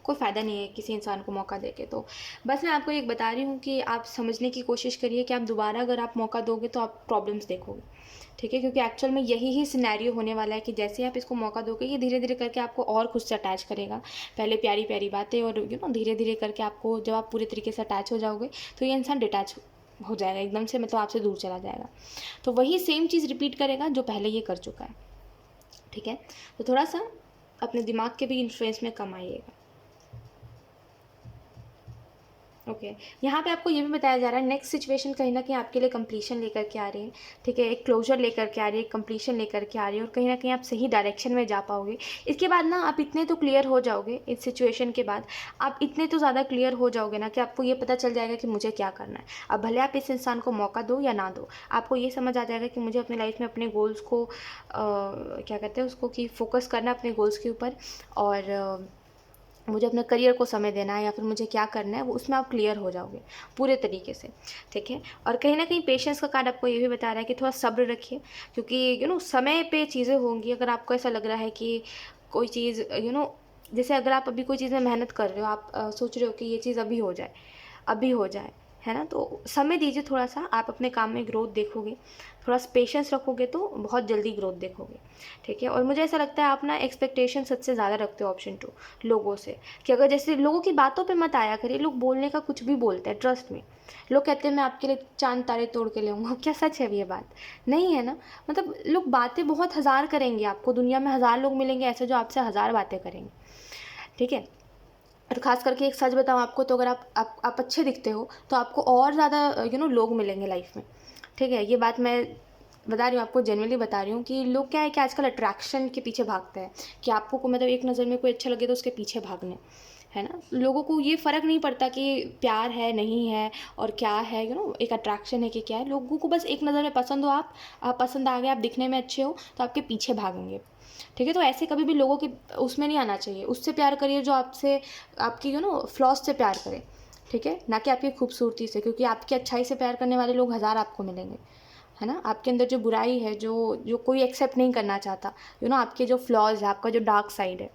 कोई फ़ायदा नहीं है किसी इंसान को मौका देके। तो बस मैं आपको एक बता रही हूँ कि आप समझने की कोशिश करिए कि आप दोबारा अगर आप मौका दोगे तो आप प्रॉब्लम्स देखोगे। ठीक है, क्योंकि एक्चुअल में यही ही सिनेरियो होने वाला है कि जैसे आप इसको मौका दोगे, ये धीरे धीरे करके आपको और खुद से अटैच करेगा। पहले प्यारी प्यारी बातें, और धीरे धीरे करके आपको, जब आप पूरे तरीके से अटैच हो जाओगे तो ये इंसान डिटैच हो जाएगा एकदम से, मतलब आपसे दूर चला जाएगा। तो वही सेम चीज़ रिपीट करेगा जो पहले ये कर चुका है। ठीक है, तो थोड़ा सा अपने दिमाग के भी इन्फ्लुएंस में कम आइएगा। ओके, यहाँ पे आपको ये भी बताया जा रहा है नेक्स्ट सिचुएशन कहीं ना कहीं आपके लिए कंप्लीशन लेकर के आ रही है। ठीक है, एक क्लोजर लेकर के आ रही है, कंप्लीशन लेकर के आ रही है, और कहीं ना कहीं आप सही डायरेक्शन में जा पाओगे। इसके बाद ना आप इतने तो क्लियर हो जाओगे, इस सिचुएशन के बाद आप इतने तो ज़्यादा क्लियर हो जाओगे ना कि आपको ये पता चल जाएगा कि मुझे क्या करना है। अब भले आप इस इंसान को मौका दो या ना दो, आपको ये समझ आ जाएगा कि मुझे अपनी लाइफ में अपने गोल्स को क्या कहते हैं उसको, कि फोकस करना अपने गोल्स के ऊपर, और मुझे अपने करियर को समय देना है, या फिर मुझे क्या करना है, वो उसमें आप क्लियर हो जाओगे पूरे तरीके से। ठीक है, और कहीं ना कहीं पेशेंस का कार्ड आपको ये भी बता रहा है कि थोड़ा सब्र रखिए, क्योंकि समय पे चीज़ें होंगी। अगर आपको ऐसा लग रहा है कि कोई चीज़ जैसे अगर आप अभी कोई चीज़ में मेहनत कर रहे हो, आप सोच रहे हो कि ये चीज़ अभी हो जाए, अभी हो जाए, है ना, तो समय दीजिए थोड़ा सा, आप अपने काम में ग्रोथ देखोगे, थोड़ा पेशेंस रखोगे तो बहुत जल्दी ग्रोथ देखोगे। ठीक है, और मुझे ऐसा लगता है आप ना एक्सपेक्टेशन सबसे ज़्यादा रखते हो ऑप्शन 2 लोगों से, कि अगर जैसे लोगों की बातों पे मत आया करिए, लोग बोलने का कुछ भी बोलते हैं, ट्रस्ट में। लोग कहते हैं मैं आपके लिए चांद तारे तोड़ के ले आऊँगा, क्या सच है ये बात? नहीं है ना, मतलब लोग बातें बहुत हज़ार करेंगे, आपको दुनिया में हज़ार लोग मिलेंगे ऐसे जो आपसे हज़ार बातें करेंगे। ठीक है, और ख़ास करके एक सच बताऊँ आपको, तो अगर आप अच्छे दिखते हो तो आपको और ज़्यादा लोग मिलेंगे लाइफ में। ठीक है, ये बात मैं बता रही हूँ आपको, जेन्युइनली बता रही हूँ कि लोग क्या है कि आजकल अट्रैक्शन के पीछे भागते हैं, कि आपको मतलब एक नज़र में कोई अच्छा लगे तो उसके पीछे भागने, है ना। लोगों को ये फ़र्क नहीं पड़ता कि प्यार है नहीं है और क्या है, एक अट्रैक्शन है कि क्या है। लोगों को बस एक नज़र में पसंद हो, आप पसंद आ गए, आप दिखने में अच्छे हो तो आपके पीछे भागेंगे। ठीक है, तो ऐसे कभी भी लोगों के उसमें नहीं आना चाहिए। उससे प्यार करिए जो आपसे, आपकी फ्लॉज से प्यार करे। ठीक है, ना कि आपकी खूबसूरती से, क्योंकि आपकी अच्छाई से प्यार करने वाले लोग हज़ार आपको मिलेंगे, है ना। आपके अंदर जो बुराई है, जो जो कोई एक्सेप्ट नहीं करना चाहता, आपके जो फ्लॉज है, आपका जो डार्क साइड है,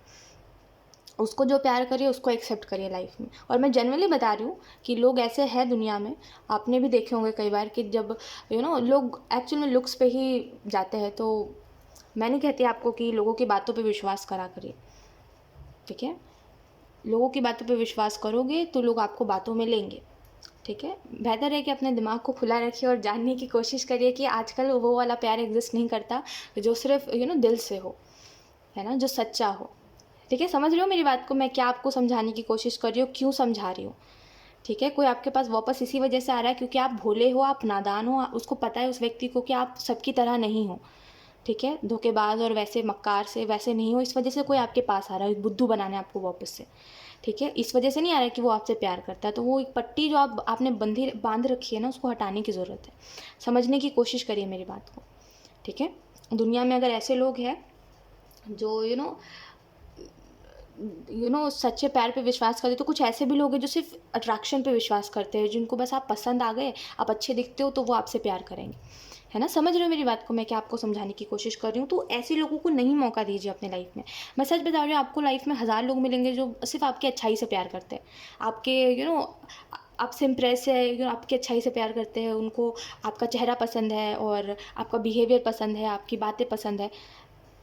उसको जो प्यार करिए, उसको एक्सेप्ट करिए लाइफ में। और मैं जनरली बता रही हूँ कि लोग ऐसे हैं दुनिया में, आपने भी देखे होंगे कई बार कि जब लोग एक्चुअल में लुक्स पे ही जाते हैं। तो मैं नहीं कहती आपको कि लोगों की बातों पे विश्वास करा करिए। ठीक है, लोगों की बातों पे विश्वास करोगे तो लोग आपको बातों में लेंगे। ठीक है, बेहतर है कि अपने दिमाग को खुला रखिए और जानने की कोशिश करिए कि आजकल वो वाला प्यार एग्जिस्ट नहीं करता जो सिर्फ दिल से हो, है ना, जो सच्चा हो। ठीक है, समझ रहे हो मेरी बात को, मैं क्या आपको समझाने की कोशिश कर रही हूँ, क्यों समझा रही हूँ। ठीक है, कोई आपके पास वापस इसी वजह से आ रहा है क्योंकि आप भोले हो, आप नादान हो, उसको पता है उस व्यक्ति को कि आप सबकी तरह नहीं हो। ठीक है, धोखेबाज और वैसे मक्कार से वैसे नहीं हो, इस वजह से कोई आपके पास आ रहा है बुद्धू बनाने आपको वापस से। ठीक है, इस वजह से नहीं आ रहा है कि वो आपसे प्यार करता है। तो वो एक पट्टी जो आपने बांध रखी है ना, उसको हटाने की ज़रूरत है। समझने की कोशिश करिए मेरी बात को। ठीक है, दुनिया में अगर ऐसे लोग हैं जो सच्चे प्यार पे विश्वास करते, तो कुछ ऐसे भी लोग हैं जो सिर्फ अट्रैक्शन पे विश्वास करते हैं, जिनको बस आप पसंद आ गए, आप अच्छे दिखते हो तो वो आपसे प्यार करेंगे, है ना। समझ रहे हो मेरी बात को, मैं क्या आपको समझाने की कोशिश कर रही हूँ। तो ऐसे लोगों को नहीं मौका दीजिए अपने लाइफ में। मैं सच बता रही हूँ, आपको लाइफ में हज़ार लोग मिलेंगे जो सिर्फ आपकी अच्छाई से प्यार करते हैं, आपके आपसे इम्प्रेस है, आपकी अच्छाई से प्यार करते हैं, उनको आपका चेहरा पसंद है और आपका बिहेवियर पसंद है, आपकी बातें पसंद है,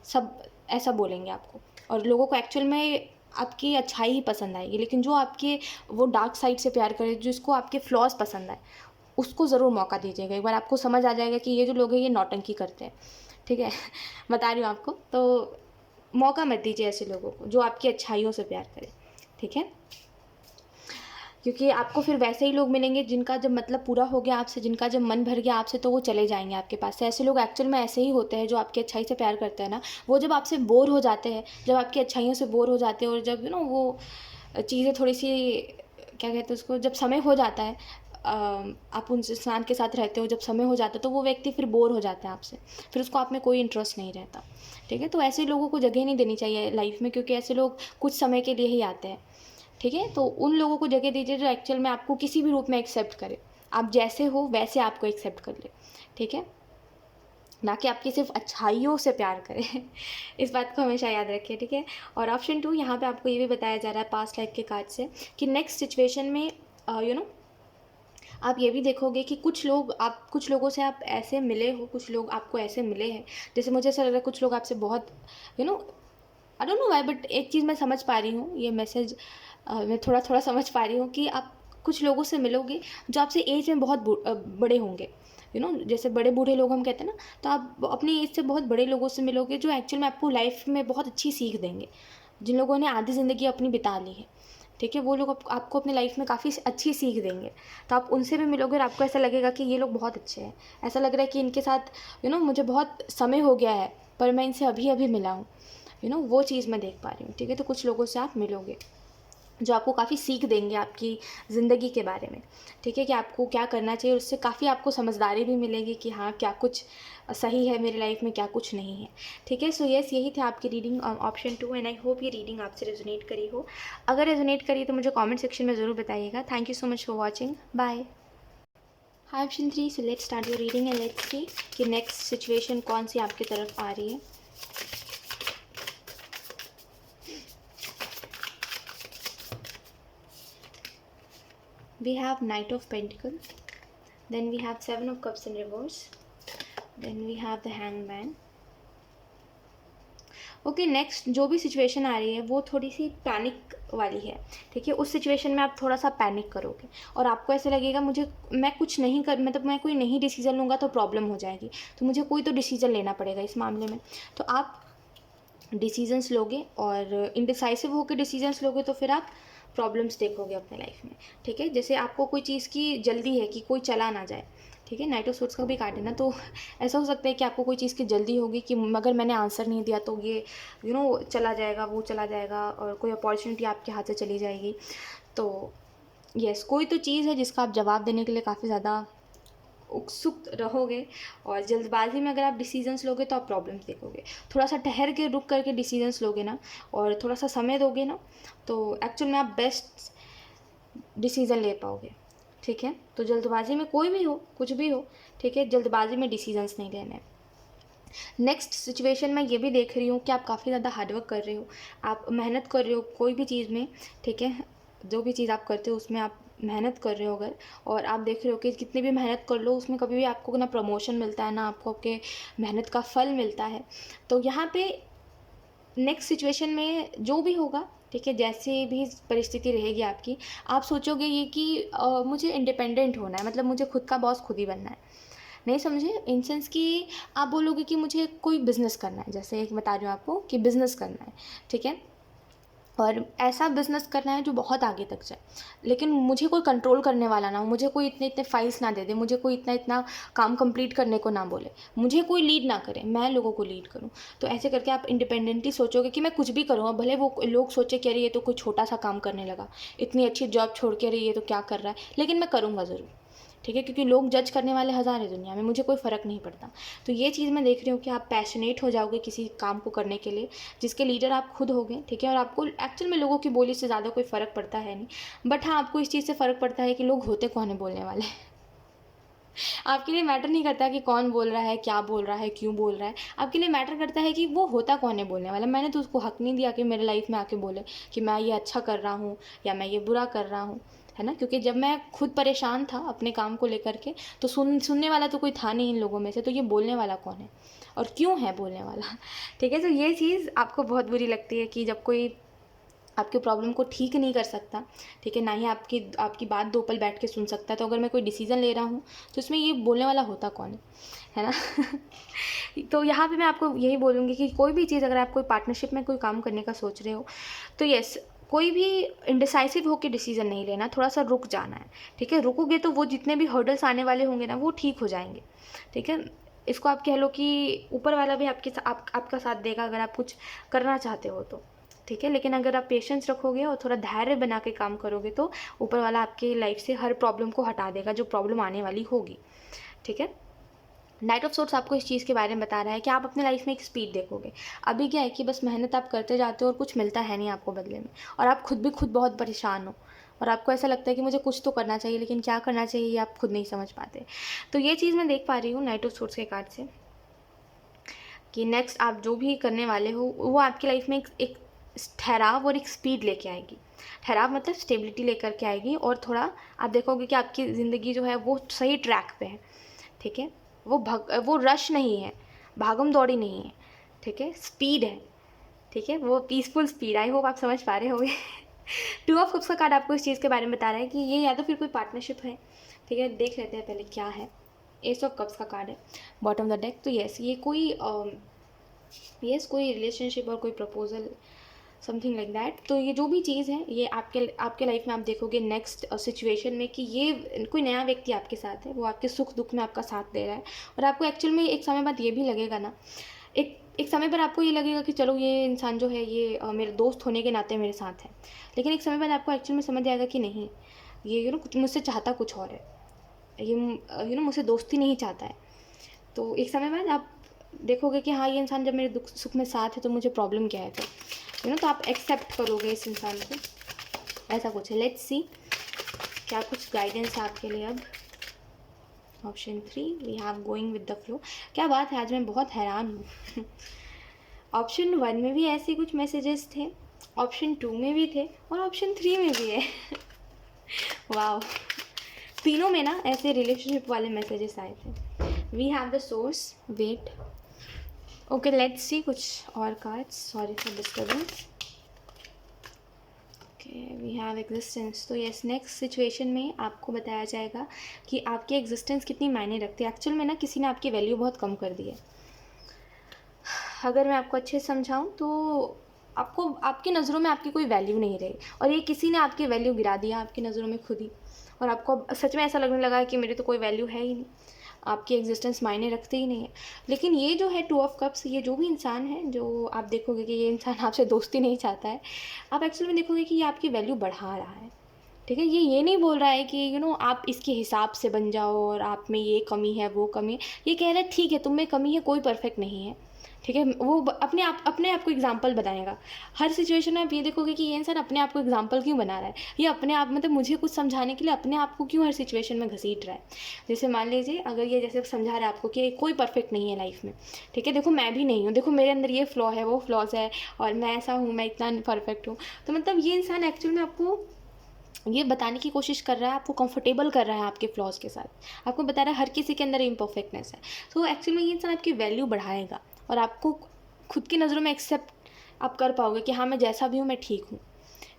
सब ऐसा बोलेंगे आपको। और लोगों को एक्चुअल में आपकी अच्छाई ही पसंद आएगी, लेकिन जो आपके वो डार्क साइड से प्यार करे, जिसको आपके फ्लॉज पसंद आए, उसको ज़रूर मौका दीजिएगा। एक बार आपको समझ आ जाएगा कि ये जो लोग हैं ये नौटंकी करते हैं, ठीक है। बता रही हूँ आपको, तो मौका मत दीजिए ऐसे लोगों को जो आपकी अच्छाइयों से प्यार करें, ठीक है। क्योंकि आपको फिर वैसे ही लोग मिलेंगे जिनका जब मतलब पूरा हो गया आपसे, जिनका जब मन भर गया आपसे, तो वो चले जाएंगे आपके पास से। ऐसे लोग एक्चुअल में ऐसे ही होते हैं जो आपकी अच्छाई से प्यार करते हैं ना, वो जब आपसे बोर हो जाते हैं, जब आपकी अच्छाइयों से बोर हो जाते हैं, और जब वो चीज़ें थोड़ी सी, क्या कहते हैं उसको, जब समय हो जाता है, आप उन इंसान के साथ रहते हो, जब समय हो जाता है, तो वो व्यक्ति फिर बोर हो जाता है आपसे, फिर उसको आप में कोई इंटरेस्ट नहीं रहता, ठीक है। तो ऐसे लोगों को जगह नहीं देनी चाहिए लाइफ में, क्योंकि ऐसे लोग कुछ समय के लिए ही आते हैं, ठीक है। तो उन लोगों को जगह दीजिए जो एक्चुअल में आपको किसी भी रूप में एक्सेप्ट करे, आप जैसे हो वैसे आपको एक्सेप्ट कर ले, ठीक है, ना कि आपकी सिर्फ अच्छाइयों से प्यार करें। इस बात को हमेशा याद रखिए, ठीक है। और ऑप्शन 2, यहाँ पे आपको ये भी बताया जा रहा है पास्ट लाइफ के कार्ड से कि नेक्स्ट सिचुएशन में आप ये भी देखोगे कि कुछ लोगों से आप ऐसे मिले हो, कुछ लोग आपको ऐसे मिले हैं, जैसे मुझे ऐसा लग रहा है कुछ लोग आपसे बहुत I don't know why, but एक चीज़ मैं समझ पा रही हूँ, ये मैसेज मैं थोड़ा थोड़ा समझ पा रही हूँ कि आप कुछ लोगों से मिलोगे जो आपसे एज में बहुत बड़े होंगे, जैसे बड़े बूढ़े लोग हम कहते हैं ना, तो आप अपनी एज से बहुत बड़े लोगों से मिलोगे जो एक्चुअल में आपको लाइफ में बहुत अच्छी सीख देंगे, जिन लोगों ने आधी ज़िंदगी अपनी बिता ली है, ठीक है। वो लोग आपको अपनी लाइफ में काफ़ी अच्छी सीख देंगे, तो आप उनसे भी मिलोगे और आपको ऐसा लगेगा कि ये लोग बहुत अच्छे हैं, ऐसा लग रहा है कि इनके साथ मुझे बहुत समय हो गया है पर मैं इनसे अभी अभी मिला हूँ, वो चीज़ मैं देख पा रही हूँ, ठीक है। तो कुछ लोगों से आप मिलोगे जो आपको काफ़ी सीख देंगे आपकी ज़िंदगी के बारे में, ठीक है, कि आपको क्या करना चाहिए, उससे काफ़ी आपको समझदारी भी मिलेगी कि हाँ क्या कुछ सही है मेरी लाइफ में, क्या कुछ नहीं है, ठीक है। सो यस, यही थी आपकी reading option 2, and I hope ये रीडिंग आपसे रेजोनेट करी हो। अगर रेजोनेट करी तो मुझे कमेंट सेक्शन में ज़रूर बताइएगा। Thank you so much for watching, bye. Hi option 3, so let's start your reading and let's see कि नेक्स्ट सिचुएशन कौन सी आपकी तरफ आ रही है। We have Knight of Pentacles, then we have Seven of Cups in reverse, then we have the Hangman. Okay, next जो भी situation आ रही है वो थोड़ी सी पैनिक वाली है, ठीक है। उस सिचुएशन में आप थोड़ा सा पैनिक करोगे और आपको ऐसे लगेगा मैं कुछ नहीं कर, मतलब मैं कोई नहीं डिसीज़न लूँगा तो प्रॉब्लम हो जाएगी, तो मुझे कोई तो डिसीज़न लेना पड़ेगा इस मामले में। तो आप डिसीजंस लोगे और इनडिसाइसिव होकर डिसीजंस लोगे तो फिर आप प्रॉब्लम्स देखोगे अपने लाइफ में, ठीक है। जैसे आपको कोई चीज़ की जल्दी है कि कोई चला ना जाए, ठीक है। नाइट ऑफ सोर्ड्स का भी कार्ड है ना, तो ऐसा हो सकता है कि आपको कोई चीज़ की जल्दी होगी कि अगर मैंने आंसर नहीं दिया तो ये चला जाएगा, वो चला जाएगा, और कोई अपॉर्चुनिटी आपके हाथ से चली जाएगी। तो यस, कोई तो चीज़ है जिसका आप जवाब देने के लिए काफ़ी ज़्यादा उत्सुक रहोगे, और जल्दबाजी में अगर आप डिसीजंस लोगे तो आप प्रॉब्लम्स देखोगे। थोड़ा सा ठहर के रुक करके डिसीजंस लोगे ना, और थोड़ा सा समय दोगे ना, तो एक्चुअल में आप बेस्ट डिसीज़न ले पाओगे, ठीक है। तो जल्दबाजी में कोई भी हो, कुछ भी हो, ठीक है, जल्दबाजी में डिसीजंस नहीं लेने। नेक्स्ट सिचुएशन में ये भी देख रही हूँ कि आप काफ़ी ज़्यादा हार्डवर्क कर रहे हो, आप मेहनत कर रहे हो कोई भी चीज़ में, ठीक है। जो भी चीज़ आप करते हो उसमें आप मेहनत कर रहे हो अगर, और आप देख रहे हो कि कितनी भी मेहनत कर लो उसमें कभी भी आपको ना प्रमोशन मिलता है, ना आपको आपके मेहनत का फल मिलता है। तो यहाँ पे नेक्स्ट सिचुएशन में जो भी होगा, ठीक है, जैसे भी परिस्थिति रहेगी आपकी, आप सोचोगे ये कि मुझे इंडिपेंडेंट होना है, मतलब मुझे खुद का बॉस खुद ही बनना है। नहीं समझे, इन सेंस कि आप बोलोगे कि मुझे कोई बिज़नेस करना है, जैसे एक बता रही हूँ आपको कि बिज़नेस करना है, ठीक है, और ऐसा बिज़नेस करना है जो बहुत आगे तक जाए, लेकिन मुझे कोई कंट्रोल करने वाला ना हो, मुझे कोई इतने इतने फाइल्स ना दे दे, मुझे कोई इतना इतना काम कंप्लीट करने को ना बोले, मुझे कोई लीड ना करे, मैं लोगों को लीड करूं। तो ऐसे करके आप इंडिपेंडेंटली सोचोगे कि मैं कुछ भी करूँगा, भले वो लोग सोचे कि अरे ये तो कोई छोटा सा काम करने लगा, इतनी अच्छी जॉब छोड़ के अरे ये तो क्या कर रहा है, लेकिन मैं करूँगा ज़रूर, ठीक है, क्योंकि लोग जज करने वाले हज़ार है दुनिया में, मुझे कोई फ़र्क नहीं पड़ता। तो ये चीज़ मैं देख रही हूँ कि आप पैशनेट हो जाओगे किसी काम को करने के लिए जिसके लीडर आप खुद होगे, ठीक है, और आपको एक्चुअल में लोगों की बोली से ज़्यादा कोई फ़र्क पड़ता है नहीं, बट हाँ आपको इस चीज़ से फ़र्क पड़ता है कि लोग होते कौन है बोलने वाले। आपके लिए मैटर नहीं करता कि कौन बोल रहा है, क्या बोल रहा है, क्यों बोल रहा है, आपके लिए मैटर करता है कि वो होता कौन है बोलने वाला। मैंने तो उसको हक नहीं दिया कि मेरे लाइफ में आके बोले कि मैं ये अच्छा कर रहा हूँ या मैं ये बुरा कर रहा हूँ, है ना, क्योंकि जब मैं खुद परेशान था अपने काम को लेकर के तो सुनने वाला तो कोई था नहीं इन लोगों में से, तो ये बोलने वाला कौन है और क्यों है बोलने वाला। ठीक है, तो ये चीज़ आपको बहुत बुरी लगती है कि जब कोई आपके प्रॉब्लम को ठीक नहीं कर सकता, ठीक है, ना ही आपकी आपकी बात दो पल बैठ के सुन सकता है। तो अगर मैं कोई डिसीज़न ले रहा हूँ तो इसमें ये बोलने वाला होता कौन है ना। तो यहाँ पे मैं आपको यही बोलूँगी कि कोई भी चीज़ अगर आप कोई पार्टनरशिप में कोई काम करने का सोच रहे हो तो यस, कोई भी इंडिसाइसिव होकर डिसीज़न नहीं लेना, थोड़ा सा रुक जाना है, ठीक है। रुकोगे तो वो जितने भी हर्डल्स आने वाले होंगे ना वो ठीक हो जाएंगे, ठीक है। इसको आप कह लो कि ऊपर वाला भी आपका साथ देगा अगर आप कुछ करना चाहते हो तो, ठीक है। लेकिन अगर आप पेशेंस रखोगे और थोड़ा धैर्य बना के काम करोगे तो ऊपर वाला आपकी लाइफ से हर प्रॉब्लम को हटा देगा जो प्रॉब्लम आने वाली होगी, ठीक है। नाइट ऑफ सोर्ट्स आपको इस चीज़ के बारे में बता रहा है कि आप अपने लाइफ में एक स्पीड देखोगे। अभी क्या है कि बस मेहनत आप करते जाते हो और कुछ मिलता है नहीं आपको बदले में, और आप खुद बहुत परेशान हो और आपको ऐसा लगता है कि मुझे कुछ तो करना चाहिए लेकिन क्या करना चाहिए ये आप खुद नहीं समझ पाते। तो ये चीज़ मैं देख पा रही हूँ नाइट ऑफ सोर्ट्स के कार्ड से कि नेक्स्ट आप जो भी करने वाले हो वो आपकी लाइफ में एक ठहराव और एक स्पीड लेके आएगी। ठहराव मतलब स्टेबिलिटी लेकर के आएगी और थोड़ा आप देखोगे कि आपकी ज़िंदगी जो है वो सही ट्रैक पे है, ठीक है। वो रश नहीं है, भागम दौड़ी नहीं है, ठीक है, स्पीड है, ठीक है, वो पीसफुल स्पीड। आई होप आप समझ पा रहे होंगे। टू ऑफ कप्स का कार्ड आपको इस चीज़ के बारे में बता रहा है कि ये या तो फिर कोई पार्टनरशिप है, ठीक है। देख लेते हैं पहले क्या है। एस ऑफ कप्स का कार्ड है बॉटम ऑफ द डेक। तो यस, ये कोई रिलेशनशिप और कोई प्रपोजल समथिंग लाइक दैट। तो ये जो भी चीज़ है ये आपके लाइफ में आप देखोगे नेक्स्ट सिचुएशन में कि ये कोई नया व्यक्ति आपके साथ है, वो आपके सुख दुख में आपका साथ दे रहा है। और आपको एक्चुअल में एक समय बाद ये भी लगेगा ना, एक समय पर आपको ये लगेगा कि चलो ये इंसान जो है ये मेरे दोस्त होने के नाते मेरे साथ है, लेकिन एक समय बाद आपको एक्चुअल में समझ आएगा कि नहीं, ये कुछ मुझसे चाहता कुछ और है, ये मुझसे दोस्ती नहीं चाहता है। तो एक समय बाद आप देखोगे कि हाँ ये इंसान जब मेरे दुख सुख में साथ है तो मुझे प्रॉब्लम क्या है, तो आप एक्सेप्ट करोगे इस इंसान को, ऐसा कुछ है। लेट्स सी क्या कुछ गाइडेंस है आपके लिए अब। Option 3 we have going with the flow. क्या बात है, आज मैं बहुत हैरान हूँ। ऑप्शन 1 में भी ऐसे कुछ मैसेजेस थे, ऑप्शन 2 में भी थे और ऑप्शन 3 में भी है। वाह, तीनों में ना ऐसे रिलेशनशिप वाले मैसेजेस आए थे। We have the source, wait, okay let's see कुछ और cards, sorry for disturbance. Okay we have existence. तो यस, नेक्स्ट सिचुएशन में आपको बताया जाएगा कि आपकी एग्जिस्टेंस कितनी मायने रखती है। एक्चुअल में ना किसी ने आपकी वैल्यू बहुत कम कर दी है। अगर मैं आपको अच्छे से समझाऊँ तो आपको आपकी नज़रों में आपकी कोई वैल्यू नहीं रही और ये किसी ने आपकी वैल्यू गिरा दिया आपकी नज़रों में खुद ही, और आपको सच में ऐसा लगने लगा कि मेरी तो कोई वैल्यू है ही नहीं, आपकी एग्जिस्टेंस मायने रखते ही नहीं है। लेकिन ये जो है 2 ऑफ कप्स, ये जो भी इंसान है जो आप देखोगे कि ये इंसान आपसे दोस्ती नहीं चाहता है, आप एक्चुअल में देखोगे कि ये आपकी वैल्यू बढ़ा रहा है, ठीक है। ये नहीं बोल रहा है कि आप इसके हिसाब से बन जाओ और आप में ये कमी है वो कमी है। ये कह रहा है ठीक है तुम में कमी है, कोई परफेक्ट नहीं है, ठीक है। वो अपने आप को एग्जाम्पल बनाएगा हर सिचुएशन में। आप ये देखोगे कि ये इंसान अपने आप को एग्जाम्पल क्यों बना रहा है, ये अपने आप मतलब मुझे कुछ समझाने के लिए अपने आप को क्यों हर सिचुएशन में घसीट रहा है। जैसे मान लीजिए अगर ये जैसे समझा रहा है आपको कि कोई परफेक्ट नहीं है लाइफ में, ठीक है, देखो मैं भी नहीं हूँ, देखो मेरे अंदर ये फ्लॉ है वो फ्लॉज है और मैं ऐसा हूँ, मैं इतना परफेक्ट हूँ। तो मतलब ये इंसान एक्चुअल में आपको ये बताने की कोशिश कर रहा है, आपको कंफर्टेबल कर रहा है आपके फ्लॉज के साथ, आपको बता रहा है हर किसी के अंदर इम्परफेक्टनेस है। तो एक्चुअली ये इंसान आपकी वैल्यू बढ़ाएगा और आपको खुद की नज़रों में एक्सेप्ट आप कर पाओगे कि हाँ मैं जैसा भी हूँ मैं ठीक हूँ,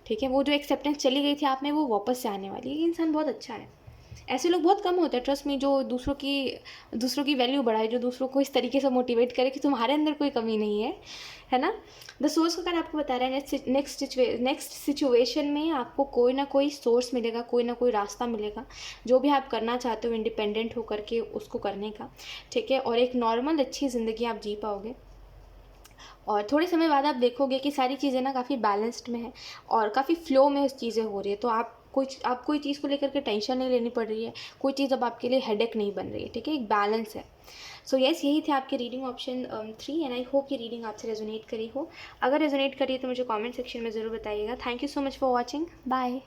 ठीक है। वो जो एक्सेप्टेंस चली गई थी आप में वो वापस से आने वाली है। ये इंसान बहुत अच्छा है। ऐसे लोग बहुत कम होते हैं ट्रस्ट में, जो दूसरों की वैल्यू बढ़ाए, जो दूसरों को इस तरीके से मोटिवेट करे कि तुम्हारे अंदर कोई कमी नहीं है ना। द सोर्स का कार्ड आपको बता रहा है नेक्स्ट सिचुएशन में आपको कोई ना कोई सोर्स मिलेगा, कोई ना कोई रास्ता मिलेगा जो भी आप करना चाहते हो इंडिपेंडेंट हो करके उसको करने का, ठीक है। और एक नॉर्मल अच्छी ज़िंदगी आप जी पाओगे और थोड़े समय बाद आप देखोगे कि सारी चीज़ें ना काफ़ी बैलेंस्ड में है और काफ़ी फ्लो में चीज़ें हो रही है। तो आप कोई चीज़ को लेकर के टेंशन नहीं लेनी पड़ रही है, कोई चीज़ अब आपके लिए हेडेक नहीं बन रही है, ठीक है, एक बैलेंस है। सो यस, यही थे आपके reading option 3 and I hope ये रीडिंग आपसे रेजोनेट करी हो। अगर रेजोनेट करी है तो मुझे कमेंट सेक्शन में ज़रूर बताइएगा। Thank you so much for watching, bye.